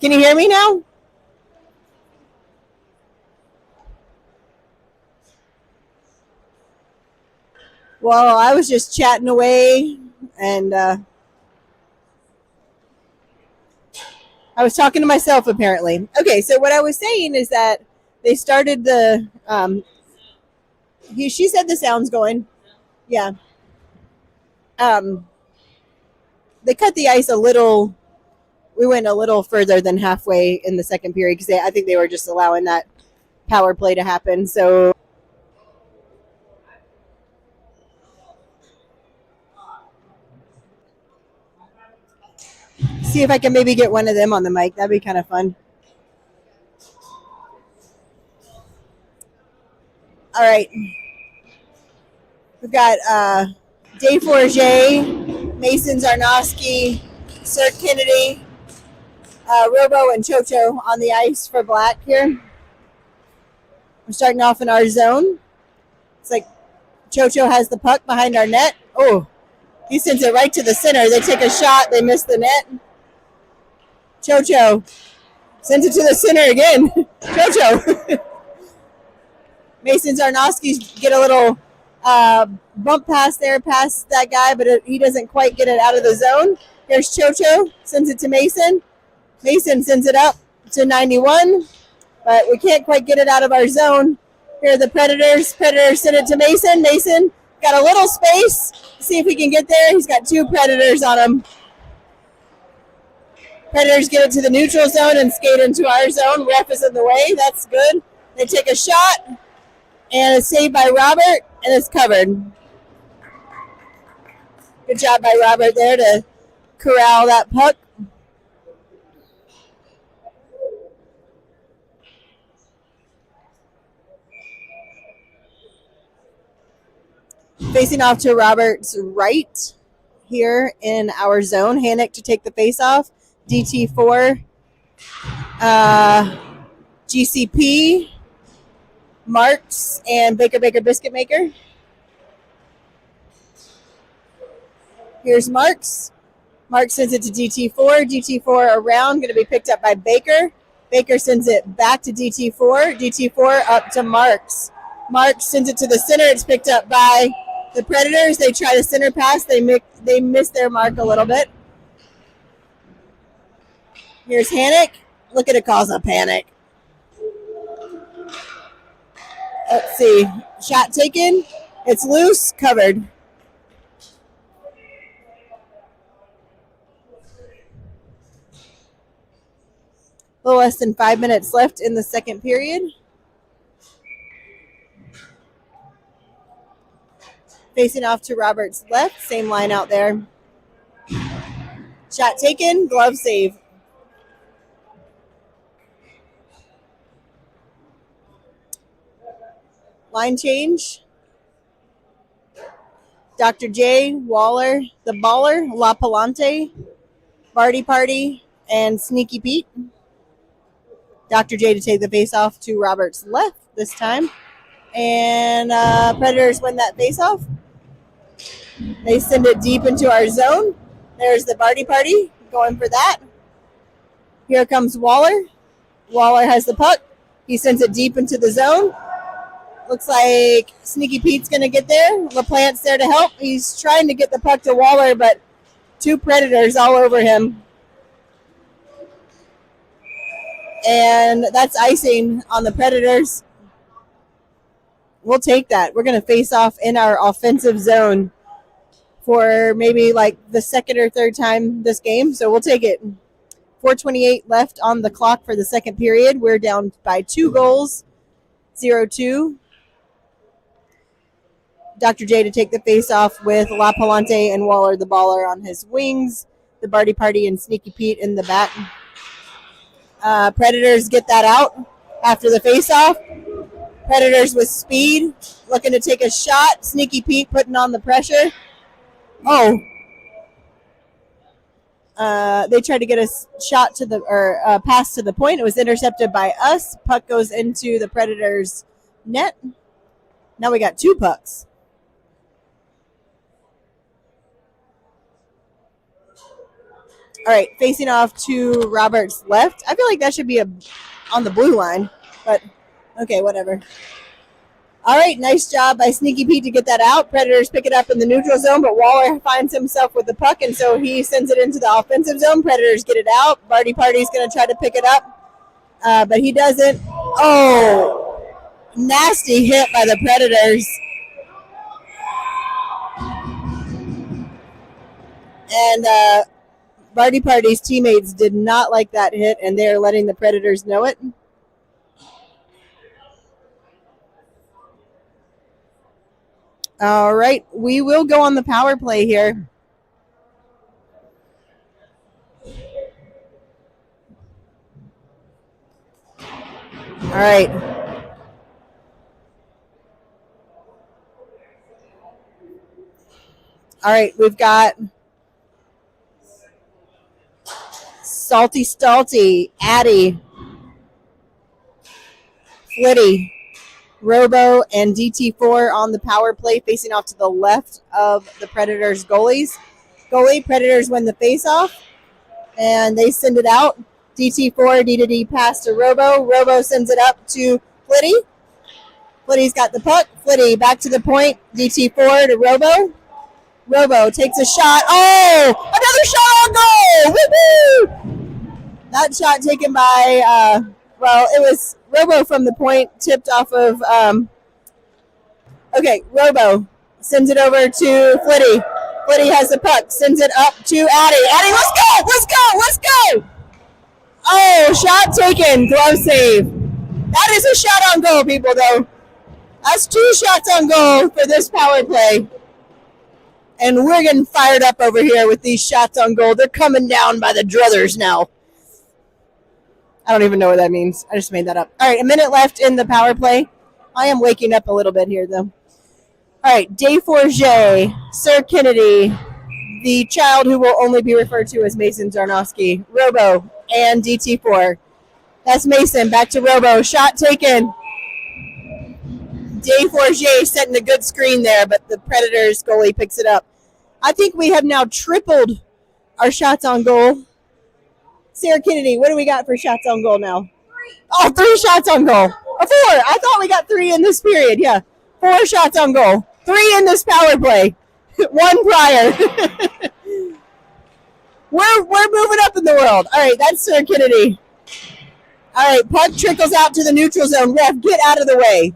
Speaker 1: Can you hear me now? Well, I was just chatting away, and I was talking to myself apparently. Okay, so what I was saying is that they started the. She said the sound's going. Yeah. Um, they cut the ice a little. We went a little further than halfway in the second period because I think they were just allowing that power play to happen. So see if I can maybe get one of them on the mic. That'd be kind of fun. All right. We've got Dave Forget, Mason Zarnowski, Sir Kennedy, Robo, and Chocho on the ice for Black here. We're starting off in our zone. It's like Chocho has the puck behind our net. Oh, he sends it right to the center. They take a shot. They miss the net. Chocho sends it to the center again. Chocho. Mason Zarnowski get a little bump pass there past that guy, but he doesn't quite get it out of the zone. Here's Chocho, sends it to Mason. Mason sends it up to 91, but we can't quite get it out of our zone. Here are the Predators. Predators send it to Mason. Mason got a little space. See if we can get there. He's got two Predators on him. Predators get it to the neutral zone and skate into our zone. Ref is in the way. That's good. They take a shot, and it's saved by Robert, and it's covered. Good job by Robert there to corral that puck. Facing off to Robert's right here in our zone. Hannick to take the face-off. DT4. GCP. Marks and Baker Biscuit Maker. Here's Marks. Marks sends it to DT4. DT4 around, going to be picked up by Baker. Baker sends it back to DT4. DT4 up to Marks. Marks sends it to the center. It's picked up by the Predators. They try to center pass. They miss their mark a little bit. Here's Hannick. Looking to cause a panic. Let's see. Shot taken. It's loose. Covered. A little less than 5 minutes left in the second period. Facing off to Robert's left. Same line out there. Shot taken. Glove save. Line change. Dr. J, Waller, the Baller, La Palante, Barty Party, and Sneaky Pete. Dr. J to take the face-off to Robert's left this time. And Predators win that face-off. They send it deep into our zone. There's the Barty Party going for that. Here comes Waller. Waller has the puck. He sends it deep into the zone. Looks like Sneaky Pete's going to get there. LaPlante's there to help. He's trying to get the puck to Waller, but two Predators all over him. And that's icing on the Predators. We'll take that. We're going to face off in our offensive zone for maybe like the second or third time this game. So we'll take it. 4:28 left on the clock for the second period. We're down by 2 goals, 0-2. Dr. J to take the face-off with La Palante and Waller the Baller on his wings. The Barty Party and Sneaky Pete in the back. Predators get that out after the face-off. Predators with speed, looking to take a shot. Sneaky Pete putting on the pressure. Oh. They tried to get a shot to the, or pass to the point. It was intercepted by us. Puck goes into the Predators' net. Now we got 2 pucks. All right, facing off to Robert's left. I feel like that should be on the blue line, but okay, whatever. All right, nice job by Sneaky Pete to get that out. Predators pick it up in the neutral zone, but Waller finds himself with the puck, and so he sends it into the offensive zone. Predators get it out. Barty Party's going to try to pick it up, but he doesn't. Oh, nasty hit by the Predators. And Barty Party's teammates did not like that hit, and they are letting the Predators know it. All right, we will go on the power play here. All right. All right, we've got Salty Stalty, Addy, Flitty, Robo, and DT4 on the power play, facing off to the left of the Predators goalies. Predators win the faceoff, and they send it out. DT4, D-to-D pass to Robo. Robo sends it up to Flitty. Flitty's got the puck. Flitty back to the point. DT4 to Robo. Robo takes a shot. Oh, another shot on goal! Woo-hoo! That shot taken by, it was Robo from the point, tipped off of, Robo sends it over to Flitty. Flitty has the puck, sends it up to Addy. Addy, let's go! Oh, shot taken, glove save. That is a shot on goal, people, though. That's 2 shots on goal for this power play. And we're getting fired up over here with these shots on goal. They're coming down by the druthers now. I don't even know what that means. I just made that up. All right, a minute left in the power play. I am waking up a little bit here, though. All right, Dave Forget, Sir Kennedy, the child who will only be referred to as Mason Zarnowski, Robo, and DT4. That's Mason. Back to Robo. Shot taken. Dave Forget setting a good screen there, but the Predators goalie picks it up. I think we have now tripled our shots on goal. Sarah Kennedy, what do we got for shots on goal now? 3 shots on goal. 4. I thought we got 3 in this period. Yeah, 4 shots on goal. 3 in this power play. 1 prior. We're moving up in the world. All right, that's Sarah Kennedy. All right, puck trickles out to the neutral zone. Ref, get out of the way.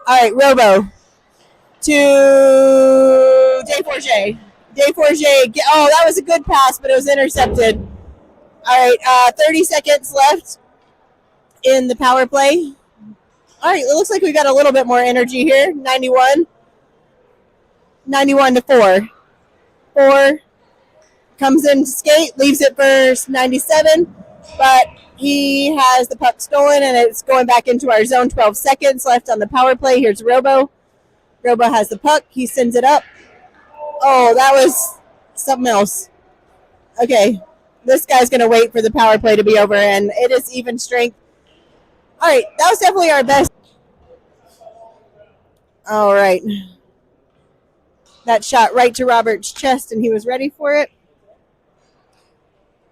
Speaker 1: All right, Robo to Dave Forget. Dave Forget. That was a good pass, but it was intercepted. All right, 30 seconds left in the power play. All right, it looks like we got a little bit more energy here. 91 to 4. 4 comes in to skate, leaves it for 97, but he has the puck stolen, and it's going back into our zone. 12 seconds left on the power play. Here's Robo. Robo has the puck. He sends it up. Oh, that was something else. Okay, this guy's going to wait for the power play to be over, and it is even strength. All right, that was definitely our best. All right. That shot right to Robert's chest, and he was ready for it.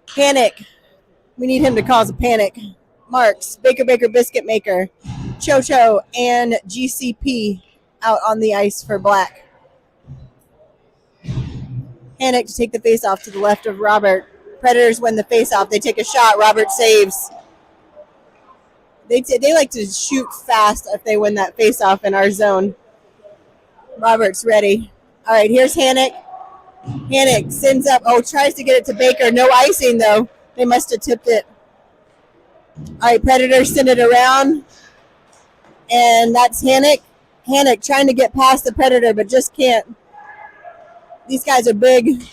Speaker 1: Panic. We need him to cause a panic. Marks, Baker Biscuit Maker, Cho, and GCP out on the ice for Black. Panic to take the faceoff to the left of Robert. Predators win the faceoff. They take a shot. Robert saves. They like to shoot fast if they win that faceoff in our zone. Robert's ready. All right, here's Hannick. Hannick sends up. Tries to get it to Baker. No icing, though. They must have tipped it. All right, Predators send it around. And that's Hannick. Hannick trying to get past the Predator, but just can't. These guys are big.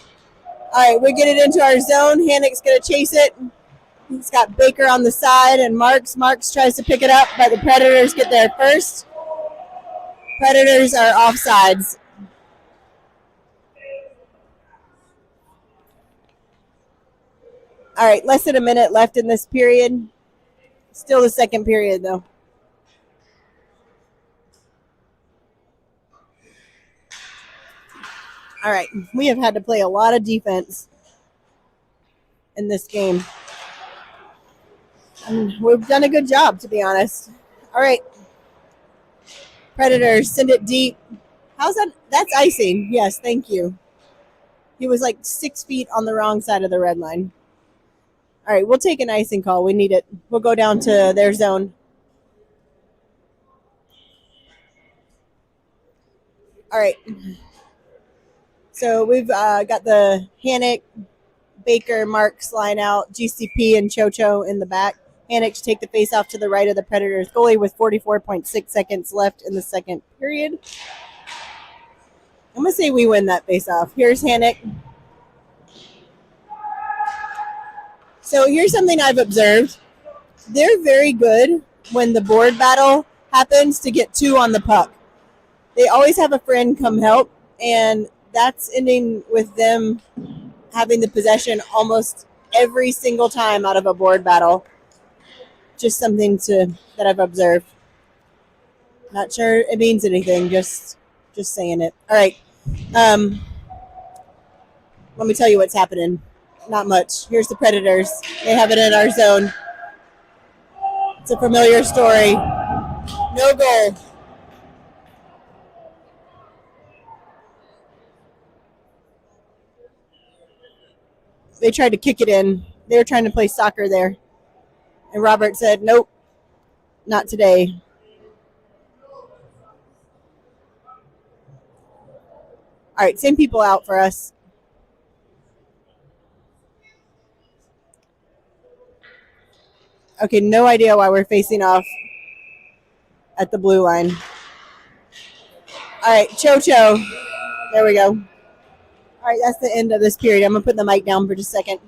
Speaker 1: All right, we get it into our zone. Hannick's going to chase it. He's got Baker on the side, and Marks. Marks tries to pick it up, but the Predators get there first. Predators are offsides. All right, less than a minute left in this period. Still the second period, though. All right, we have had to play a lot of defense. in this game. And we've done a good job, to be honest. All right. Predators, send it deep. How's that? That's icing. Yes, thank you. He was like 6 feet on the wrong side of the red line. All right, we'll take an icing call. We need it. We'll go down to their zone. All right. So we've got the Hannock, Baker, Marks line out, GCP and Chocho in the back. Hannock to take the face off to the right of the Predators goalie with 44.6 seconds left in the second period. I'm going to say we win that face off. Here's Hannock. So here's something I've observed. They're very good when the board battle happens to get two on the puck. They always have a friend come help, and that's ending with them having the possession almost every single time out of a board battle. Just something that I've observed. Not sure it means anything, just saying it. All right. Let me tell you what's happening. Not much. Here's the Predators. They have it in our zone. It's a familiar story. No goal. They tried to kick it in. They were trying to play soccer there. And Robert said, nope, not today. All right, send people out for us. Okay, no idea why we're facing off at the blue line. All right, Chocho. There we go. All right, that's the end of this period. I'm going to put the mic down for just a second.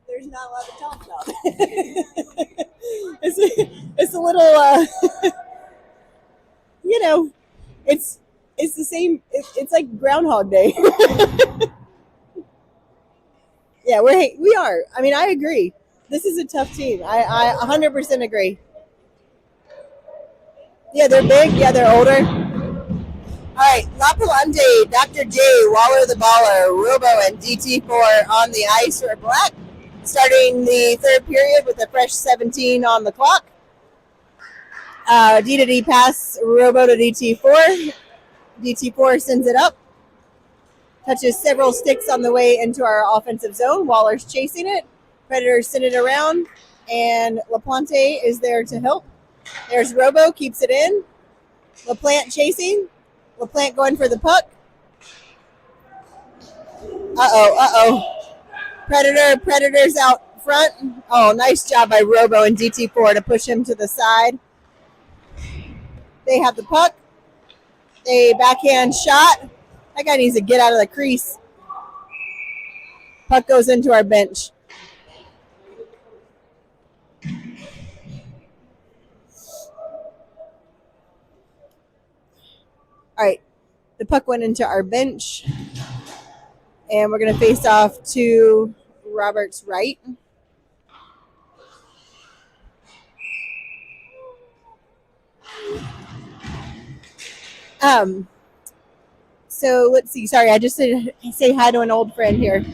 Speaker 1: There's not a lot to talk about. it's a little, it's the same. It's like Groundhog Day. Yeah, we are. I mean, I agree. This is a tough team. I 100% agree. Yeah, they're big. Yeah, they're older. All right, La Palante, Dr. J, Waller the Baller, Robo, and DT4 on the ice for Black. Starting the third period with a fresh 17 on the clock. D to D pass, Robo to DT4. DT4 sends it up. Touches several sticks on the way into our offensive zone. Waller's chasing it. Predators send it around. And LaPlante is there to help. There's Robo, keeps it in. LaPlante chasing. LaPlante going for the puck. Uh-oh. Predators out front. Oh, nice job by Robo and DT4 to push him to the side. They have the puck. A backhand shot. That guy needs to get out of the crease. Puck goes into our bench. All right. The puck went into our bench. And we're going to face off to Robert's right. So let's see. Sorry, I just said say hi to an old friend here.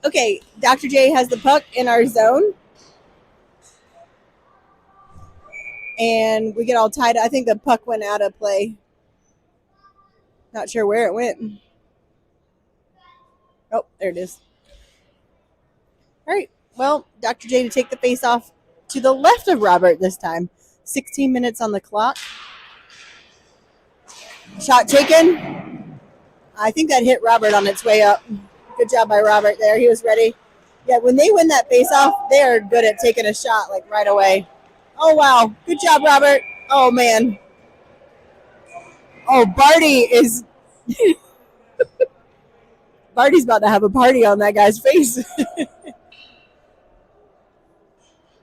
Speaker 1: Okay, Dr. J has the puck in our zone. And we get all tied up. I think the puck went out of play. Not sure where it went. Oh, there it is. All right. Well, Dr. J to take the face off to the left of Robert this time. 16 minutes on the clock. Shot taken. I think that hit Robert on its way up. Good job by Robert there. He was ready. Yeah, when they win that face-off, they're good at taking a shot like right away. Oh wow, good job, Robert. Oh man. Oh, Barty's about to have a party on that guy's face.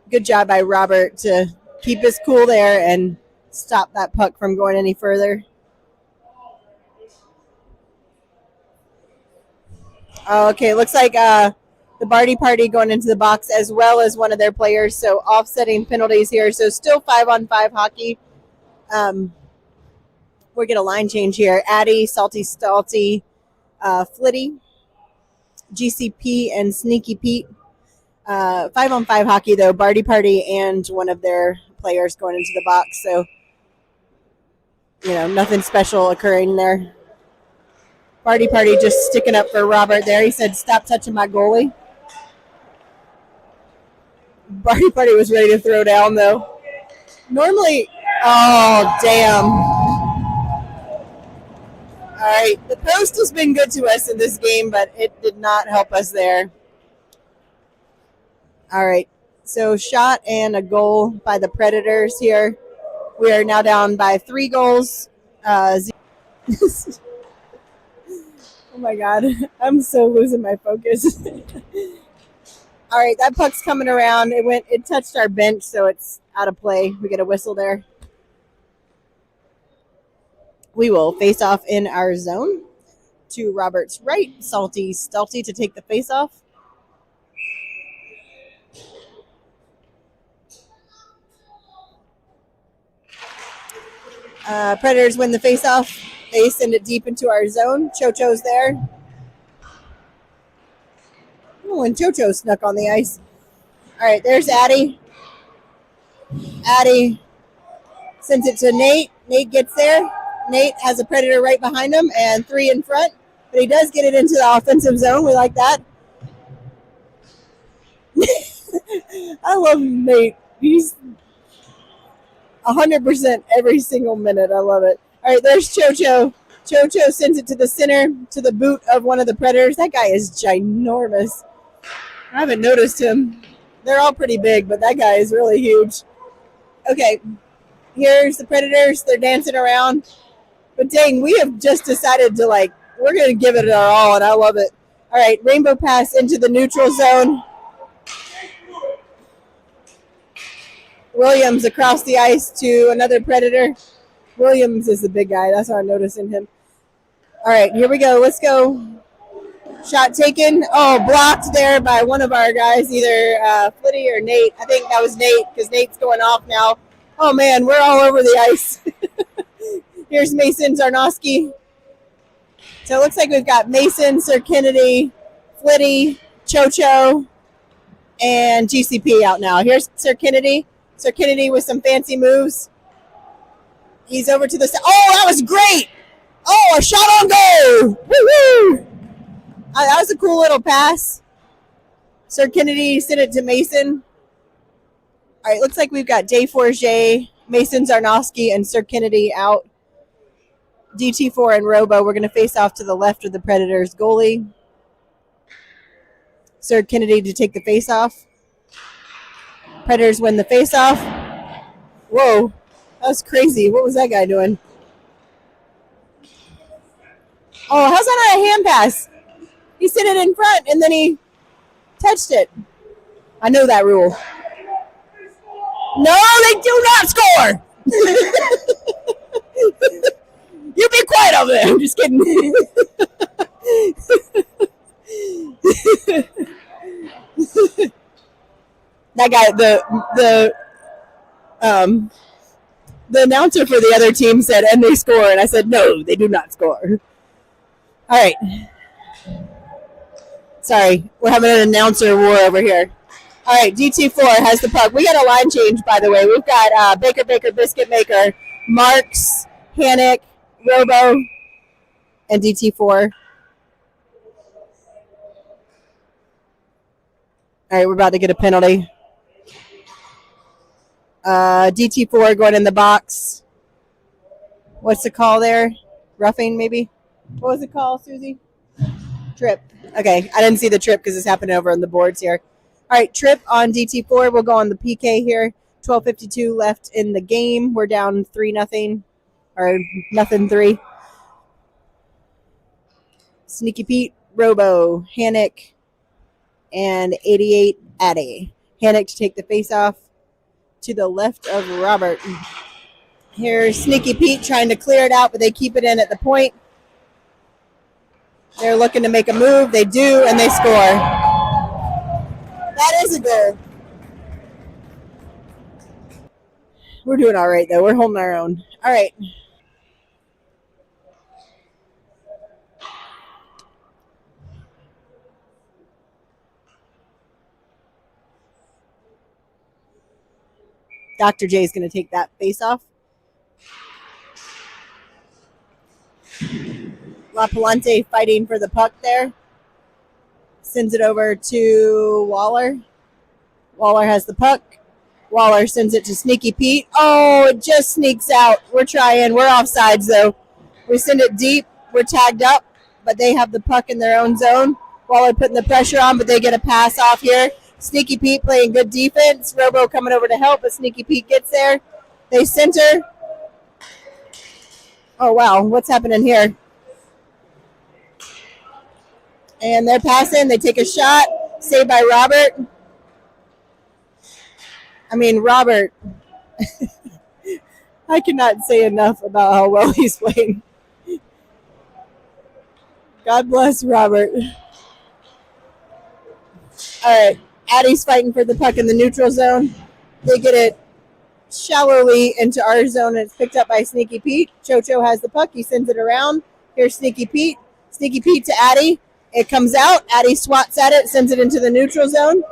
Speaker 1: Good job by Robert to keep his cool there and stop that puck from going any further. Okay, looks like the Barty party going into the box as well as one of their players, so offsetting penalties here. So still 5-on-5 hockey. We'll get a line change here. Addie, Salty Stalty, Flitty, GCP, and Sneaky Pete. 5-on-5 hockey though. Barty party and one of their players going into the box. So nothing special occurring there. Barty party just sticking up for Robert there. He said, "Stop touching my goalie." Barty party was ready to throw down though. Normally, oh damn. All right, the post has been good to us in this game, but it did not help us there. All right, so shot and a goal by the Predators here. We are now down by 3 goals. Oh my God, I'm so losing my focus. All right, that puck's coming around. It touched our bench, so it's out of play. We get a whistle there. We will face off in our zone to Robert's right. Salty Stalty to take the face off. Predators win the face off. They send it deep into our zone. Chocho's there. Oh, and Chocho snuck on the ice. All right, there's Addie. Addie sends it to Nate. Nate gets there. Nate has a Predator right behind him and 3 in front, but he does get it into the offensive zone. We like that. I love Nate. He's 100% every single minute. I love it. All right, there's Chocho. Chocho sends it to the center, to the boot of one of the Predators. That guy is ginormous. I haven't noticed him. They're all pretty big, but that guy is really huge. Okay, here's the Predators. They're dancing around. But dang, we have just decided to, we're going to give it our all, and I love it. All right, rainbow pass into the neutral zone. Williams across the ice to another Predator. Williams is the big guy. That's why I'm noticing him. All right, here we go. Let's go. Shot taken. Oh, blocked there by one of our guys, either Flitty or Nate. I think that was Nate because Nate's going off now. Oh, man, we're all over the ice. Here's Mason Zarnowski. So it looks like we've got Mason, Sir Kennedy, Flitty, Chocho, and GCP out now. Here's Sir Kennedy. Sir Kennedy with some fancy moves. He's over to the side. Oh, that was great. Oh, a shot on goal. Woo-hoo. That was a cool little pass. Sir Kennedy sent it to Mason. All right, looks like we've got Day Forget, Mason Zarnowski, and Sir Kennedy out. DT4 and Robo. We're going to face off to the left of the Predators goalie. Sir Kennedy to take the face off. Predators win the face off. Whoa, that was crazy. What was that guy doing? Oh, how's that not a hand pass? He sent it in front and then he touched it. I know that rule. No, they do not score. You be quiet over there. I'm just kidding. That guy, the announcer for the other team said, "And they score," and I said, "No, they do not score." All right. Sorry, we're having an announcer war over here. All right, DT4 has the puck. We got a line change, by the way. We've got Baker, Biscuit Maker, Marks, Hannick, Robo, and DT4. All right, we're about to get a penalty. DT4 going in the box. What's the call there? Roughing, maybe? What was the call, Susie? Trip. Okay, I didn't see the trip because it's happening over on the boards here. All right, trip on DT4. We'll go on the PK here. 12:52 left in the game. We're down 3-0 or 0-3. Sneaky Pete, Robo, Hannick, and 88 Addy. Hannick to take the face off to the left of Robert. Here's Sneaky Pete trying to clear it out, but they keep it in at the point. They're looking to make a move. They do, and they score. That is a goal. We're doing all right, though. We're holding our own. All right. Dr. J is going to take that face off. LaPalante fighting for the puck there. Sends it over to Waller. Waller has the puck. Waller sends it to Sneaky Pete. Oh, it just sneaks out. We're trying. We're offsides, though. We send it deep. We're tagged up, but they have the puck in their own zone. Waller putting the pressure on, but they get a pass off here. Sneaky Pete playing good defense. Robo coming over to help, but Sneaky Pete gets there. They center. Oh, wow. What's happening here? And they're passing. They take a shot. Saved by Robert. I mean, Robert. I cannot say enough about how well he's playing. God bless Robert. All right. Addie's fighting for the puck in the neutral zone. They get it shallowly into our zone, and it's picked up by Sneaky Pete. Chocho has the puck. He sends it around. Here's Sneaky Pete. Sneaky Pete to Addie. It comes out. Addie swats at it, sends it into the neutral zone.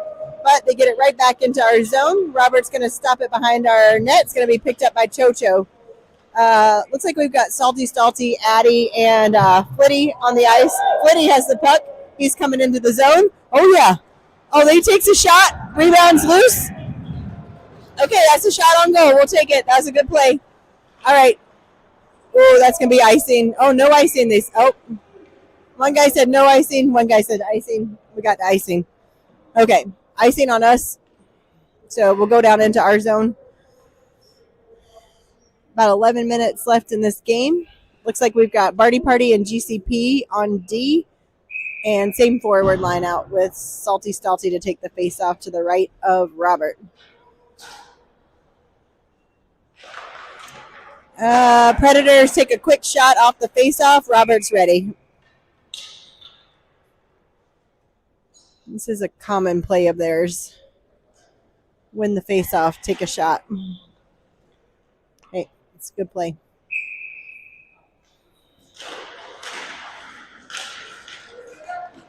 Speaker 1: But they get it right back into our zone. Robert's going to stop it behind our net. It's going to be picked up by Chocho. Looks like we've got Stalty, Addie, and Flitty on the ice. Flitty has the puck. He's coming into the zone. Oh, yeah. Oh, he takes a shot. Rebounds loose. Okay, that's a shot on goal. We'll take it. That was a good play. All right. Oh, that's going to be icing. Oh, no icing. One guy said no icing. One guy said icing. We got the icing. Okay. Icing on us. So we'll go down into our zone. About 11 minutes left in this game. Looks like we've got Barty Party and GCP on D. And same forward line out with Stalty to take the face off to the right of Robert. Predators take a quick shot off the face off. Robert's ready. This is a common play of theirs. Win the face off, take a shot. Hey, it's a good play.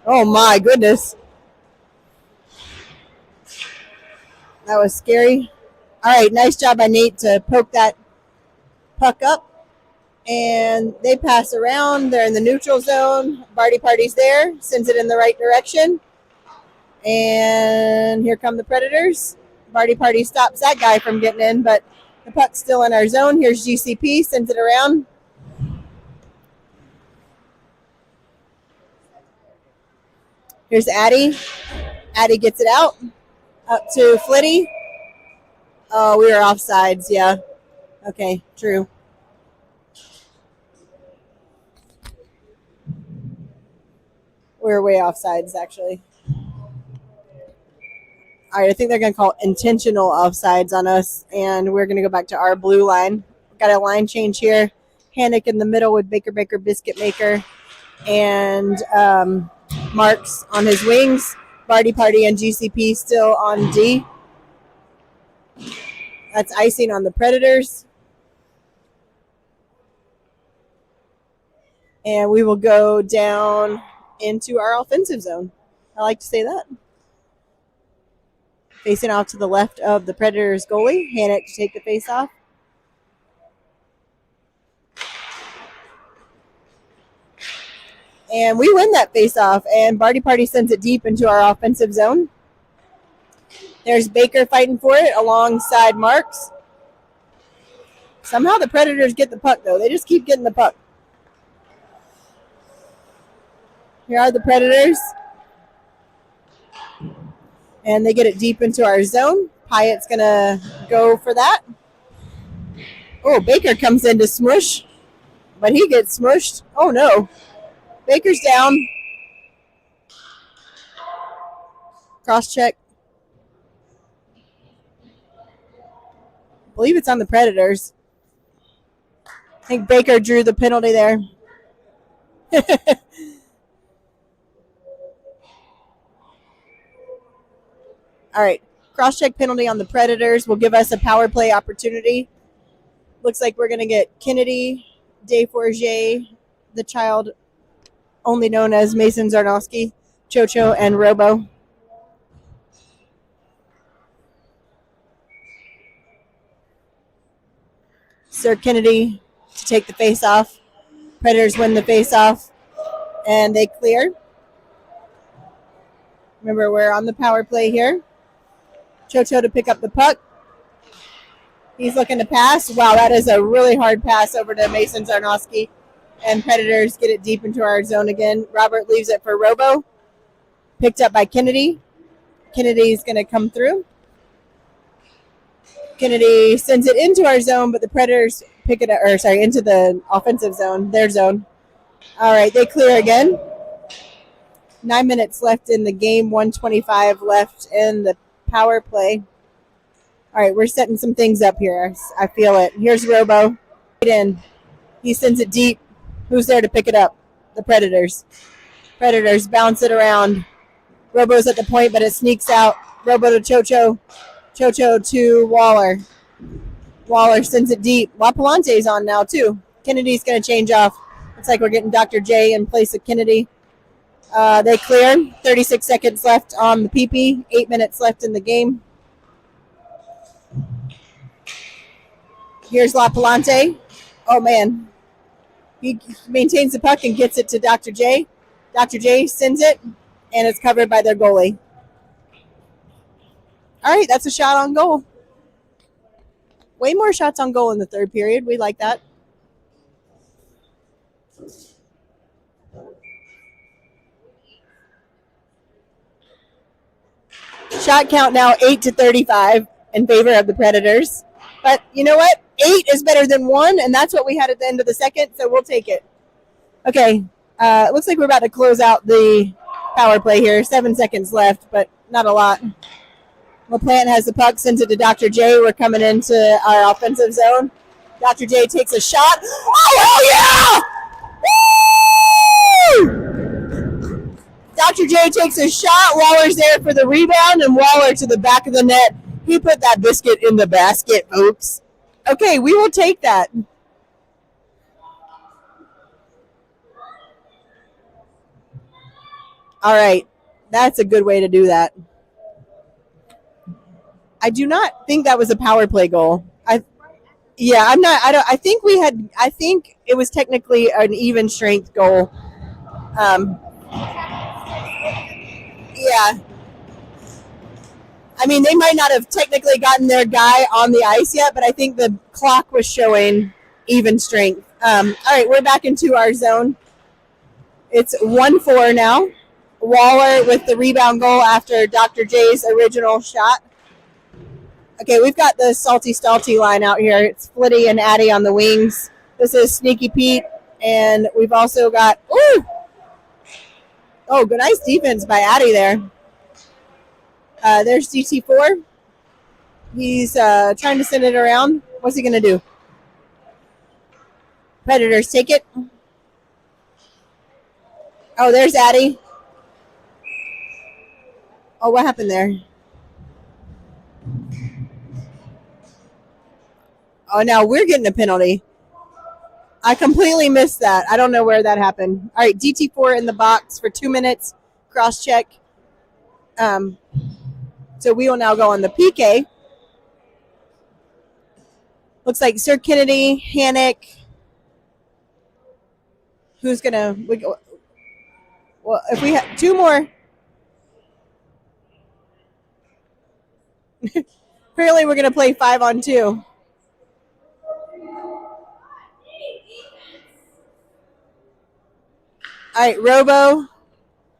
Speaker 1: Oh my goodness. That was scary. All right, nice job by Nate to poke that puck up. And they pass around. They're in the neutral zone. Barty Party's there. Sends it in the right direction. And here come the Predators. Barty Party stops that guy from getting in, but the puck's still in our zone. Here's GCP. Sends it around. Here's Addie. Addie gets it out. Up to Flitty. Oh, we were offsides, yeah. Okay, true. We were way offsides, actually. All right, I think they're going to call intentional offsides on us, and we're going to go back to our blue line. Got a line change here. Hannick in the middle with Baker Biscuit Maker, and Marks on his wings. Barty Party and GCP still on D. That's icing on the Predators. And we will go down into our offensive zone. I like to say that. Facing off to the left of the Predators goalie. Hannick to take the face off. And we win that face off, and Barty Party sends it deep into our offensive zone. There's Baker fighting for it alongside Marks. Somehow the Predators get the puck, though. They just keep getting the puck. Here are the Predators. And they get it deep into our zone. Pyatt's going to go for that. Oh, Baker comes in to smush, but he gets smushed. Oh, no. Baker's down. Cross check. I believe it's on the Predators. I think Baker drew the penalty there. All right. Cross-check penalty on the Predators will give us a power play opportunity. Looks like we're going to get Kennedy, Desforges, the child only known as Mason Zarnowski, Chocho, and Robo. Sir Kennedy to take the face-off. Predators win the face-off, and they clear. Remember, we're on the power play here. Chocho to pick up the puck. He's looking to pass. Wow, that is a really hard pass over to Mason Zarnowski. And Predators get it deep into our zone again. Robert leaves it for Robo. Picked up by Kennedy. Kennedy's going to come through. Kennedy sends it into our zone, but the Predators pick it up, into the offensive zone, their zone. All right, they clear again. 9 minutes left in the game, 1:25 left in the power play. All right, we're setting some things up here. I feel it. Here's Robo. In. He sends it deep. Who's there to pick it up? The Predators. Predators bounce it around. Robo's at the point, but it sneaks out. Robo to Chocho. Chocho to Waller. Waller sends it deep. LaPalante's on now, too. Kennedy's going to change off. Looks like we're getting Dr. J in place of Kennedy. They clear. 36 seconds left on the PP. 8 minutes left in the game. Here's LaPalante. Oh, man. He maintains the puck and gets it to Dr. J. Dr. J sends it, and it's covered by their goalie. All right, that's a shot on goal. Way more shots on goal in the third period. We like that. Shot count now 8-35 in favor of the Predators. But you know what? 8 is better than 1, and that's what we had at the end of the second, so we'll take it. Okay, it looks like we're about to close out the power play here. 7 seconds left, but not a lot. LaPlante has the puck, sends it to Dr. J. We're coming into our offensive zone. Dr. J takes a shot. Oh, hell yeah! Woo! Dr. J takes a shot. Waller's there for the rebound, and Waller to the back of the net. He put that biscuit in the basket, folks. Okay, we will take that. All right, that's a good way to do that. I do not think that was a power play goal. I think it was technically an even strength goal. Yeah. I mean, they might not have technically gotten their guy on the ice yet, but I think the clock was showing even strength. All right, we're back into our zone. It's 1-4 now. Waller with the rebound goal after Dr. J's original shot. Okay, we've got the Salty Stalty line out here. It's Flitty and Addie on the wings. This is Sneaky Pete, and we've also got, good, nice defense by Addie there. There's DT4. He's trying to send it around. What's he going to do? Predators take it. Oh, there's Addie. Oh, what happened there? Oh, now we're getting a penalty. I completely missed that. I don't know where that happened. All right, DT4 in the box for 2 minutes. Cross check. So we will now go on the PK. Looks like Sir Kennedy, Hannick. Who's going to... Well, if we have 2 more... Apparently we're going to play 5-on-2. All right, Robo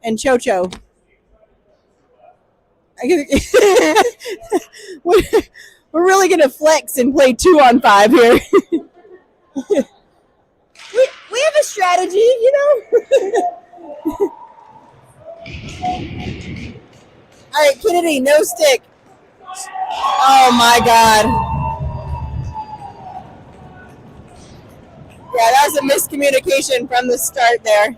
Speaker 1: and Chocho. we're, we're really going to flex and play 2-on-5 here. we have a strategy, you know. All right, Kennedy, no stick. Oh my God. Yeah, that was a miscommunication from the start there.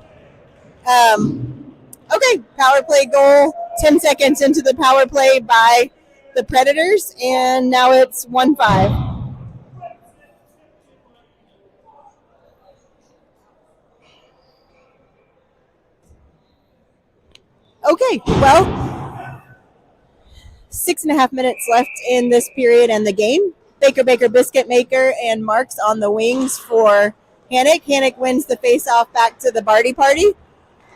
Speaker 1: Okay, power play goal. 10 seconds into the power play by the Predators, and now it's 1-5. Okay, well, 6.5 minutes left in this period and the game. Baker, Biscuit Maker, and Marks on the wings for Hannick. Hannick wins the face-off back to the Barty Party.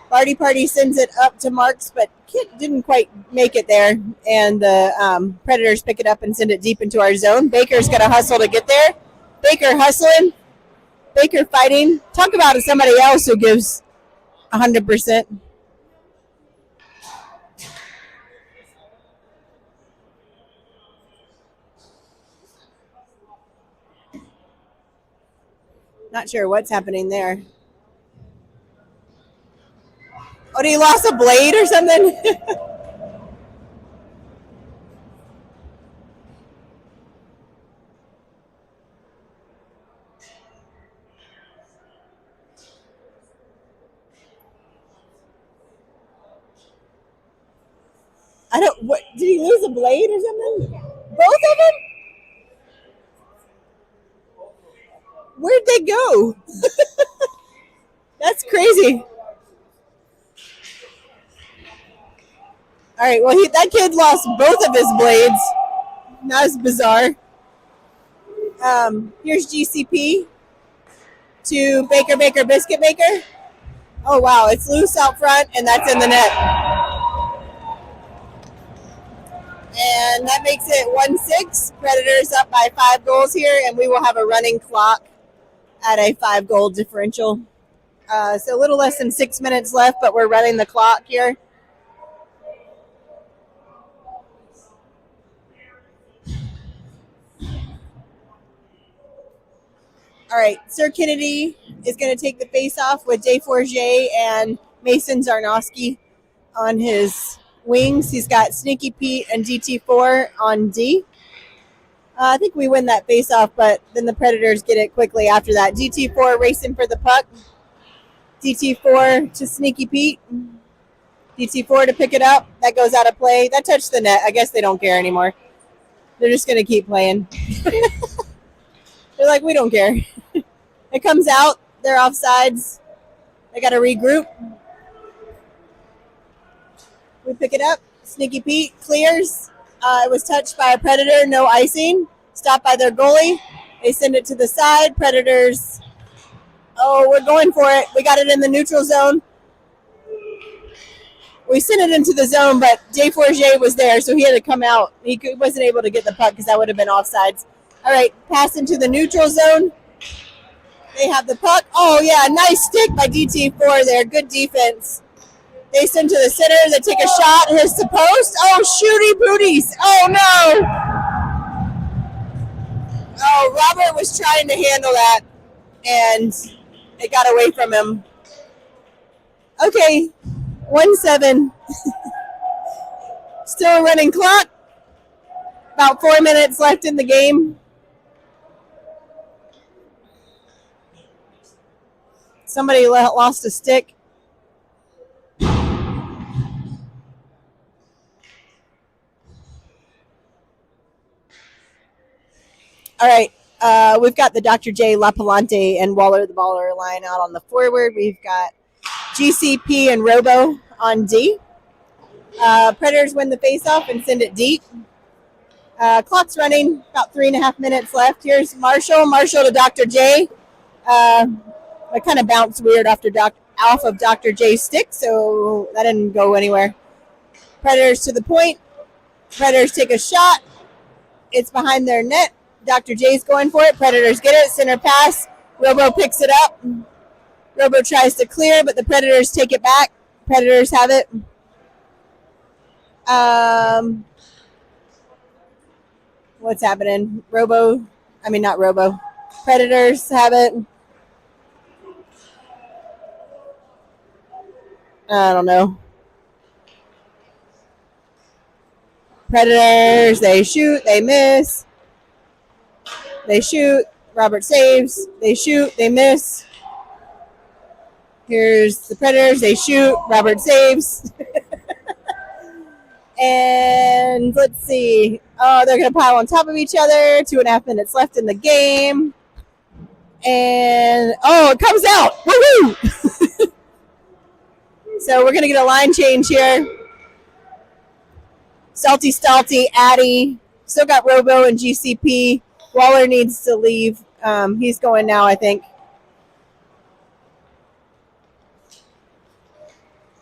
Speaker 1: Barty Party sends it up to Marks, but Kit didn't quite make it there, and the Predators pick it up and send it deep into our zone. Baker's got to hustle to get there. Baker hustling. Baker fighting. Talk about somebody else who gives 100%. Not sure what's happening there. Oh, did he lost a blade or something? I don't. What did he lose a blade or something? Both of them? Where'd they go? That's crazy. All right. Well, that kid lost both of his blades. That's bizarre. Here's GCP to Baker, Biscuit Maker. Oh wow, it's loose out front, and that's in the net. And that makes it 1-6. Predators up by 5 goals here, and we will have a running clock at a 5-goal differential. So a little less than 6 minutes left, but we're running the clock here. All right, Sir Kennedy is going to take the face-off with Dave Forget and Mason Zarnowski on his wings. He's got Sneaky Pete and DT4 on D. I think we win that face-off, but then the Predators get it quickly after that. DT4 racing for the puck. DT4 to Sneaky Pete. DT4 to pick it up. That goes out of play. That touched the net. I guess they don't care anymore. They're just going to keep playing. They're like, we don't care. It comes out. They're offsides. They got to regroup. We pick it up. Sneaky Pete clears. It was touched by a Predator. No icing. Stopped by their goalie. They send it to the side. Predators. Oh, we're going for it. We got it in the neutral zone. We sent it into the zone, but Dave Forget was there, so he had to come out. He wasn't able to get the puck because that would have been offsides. All right, pass into the neutral zone. They have the puck. Oh, yeah, nice stick by DT4 there. Good defense. They send to the center. They take a shot. Hits the post. Oh, shooty booties. Oh, no. Oh, Robert was trying to handle that, and it got away from him. Okay, 1-7. Still a running clock. About 4 minutes left in the game. Somebody lost a stick. All right, we've got the Dr. J, La Palante, and Waller the Baller line out on the forward. We've got GCP and Robo on D. Predators win the faceoff and send it deep. Clock's running, about 3.5 minutes left. Here's Marshall to Dr. J. It kind of bounced weird off of Dr. J's stick, so that didn't go anywhere. Predators to the point. Predators take a shot. It's behind their net. Dr. J's going for it. Predators get it. Center pass. Robo picks it up. Robo tries to clear, but the Predators take it back. Predators have it. What's happening? Not Robo. Predators have it. I don't know. Predators, they shoot, they miss. They shoot. Robert saves. They shoot, they miss. Here's the Predators. They shoot. Robert saves. And let's see. Oh, they're going to pile on top of each other. 2.5 minutes left in the game. And, it comes out. Woohoo! So we're going to get a line change here. Stalty, Addy. Still got Robo and GCP. Waller needs to leave. He's going now, I think.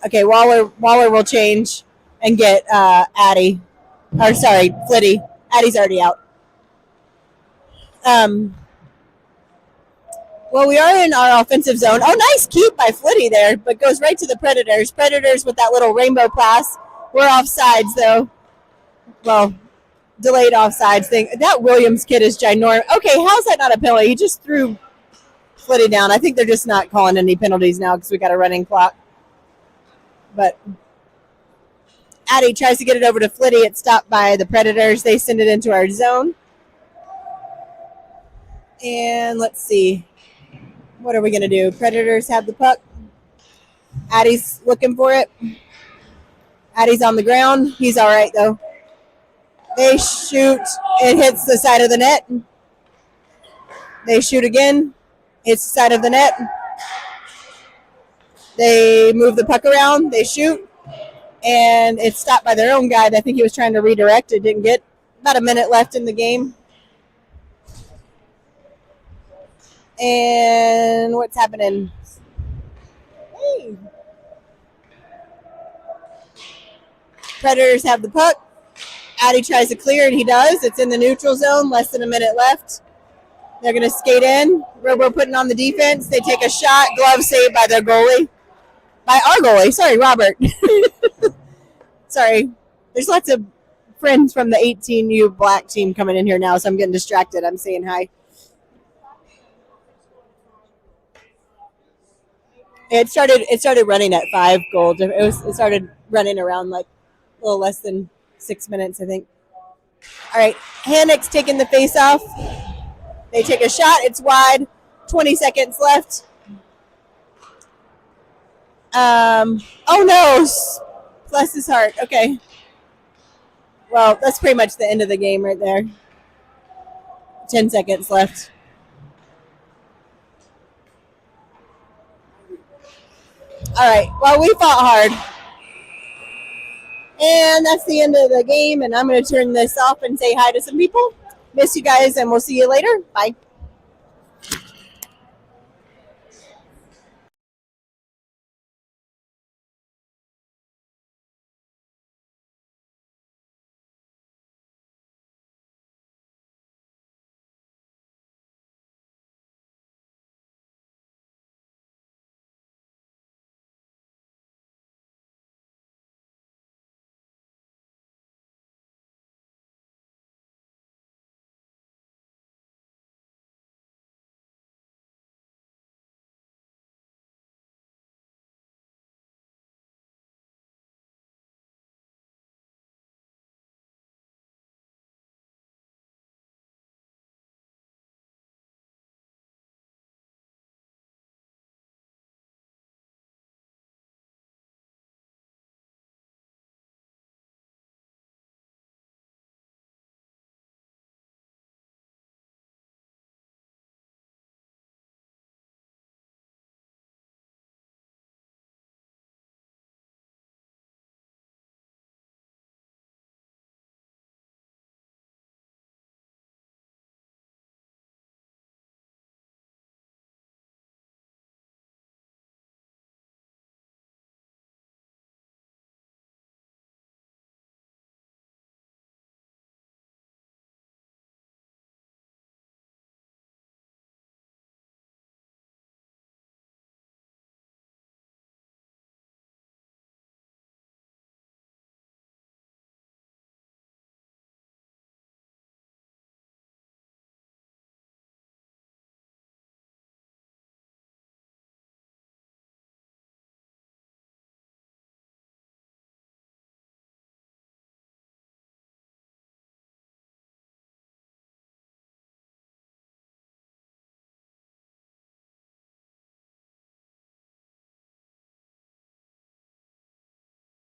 Speaker 1: Okay, Waller will change and get Addy. Or sorry, Flitty. Addy's already out. Well, we are in our offensive zone. Oh, nice keep by Flitty there, but goes right to the Predators. Predators with that little rainbow pass. We're offsides, though. Well, delayed offsides thing. That Williams kid is ginormous. Okay, how's that not a penalty? He just threw Flitty down. I think they're just not calling any penalties now because we got a running clock. But Addy tries to get it over to Flitty. It's stopped by the Predators. They send it into our zone. And let's see. What are we going to do? Predators have the puck. Addy's looking for it. Addy's on the ground. He's all right, though. They shoot. It hits the side of the net. They shoot again. Hits the side of the net. They move the puck around. They shoot. And it's stopped by their own guy. I think he was trying to redirect. It didn't get. About a minute left in the game. And what's happening? Hey. Predators have the puck. Addy tries to clear, and he does. It's in the neutral zone. Less than a minute left. They're going to skate in. Robo putting on the defense. They take a shot. Glove saved by their goalie. By our goalie. Sorry, Robert. Sorry. There's lots of friends from the 18U black team coming in here now, so I'm getting distracted. I'm saying hi. It started running at 5 gold. It started running around like a little less than 6 minutes, I think. All right, Hannick's taking the face off. They take a shot. It's wide. 20 seconds left. Oh no! Bless his heart. Okay. Well, that's pretty much the end of the game right there. 10 seconds left. All right. Well, we fought hard. And that's the end of the game. And I'm going to turn this off and say hi to some people. Miss you guys, and we'll see you later. Bye.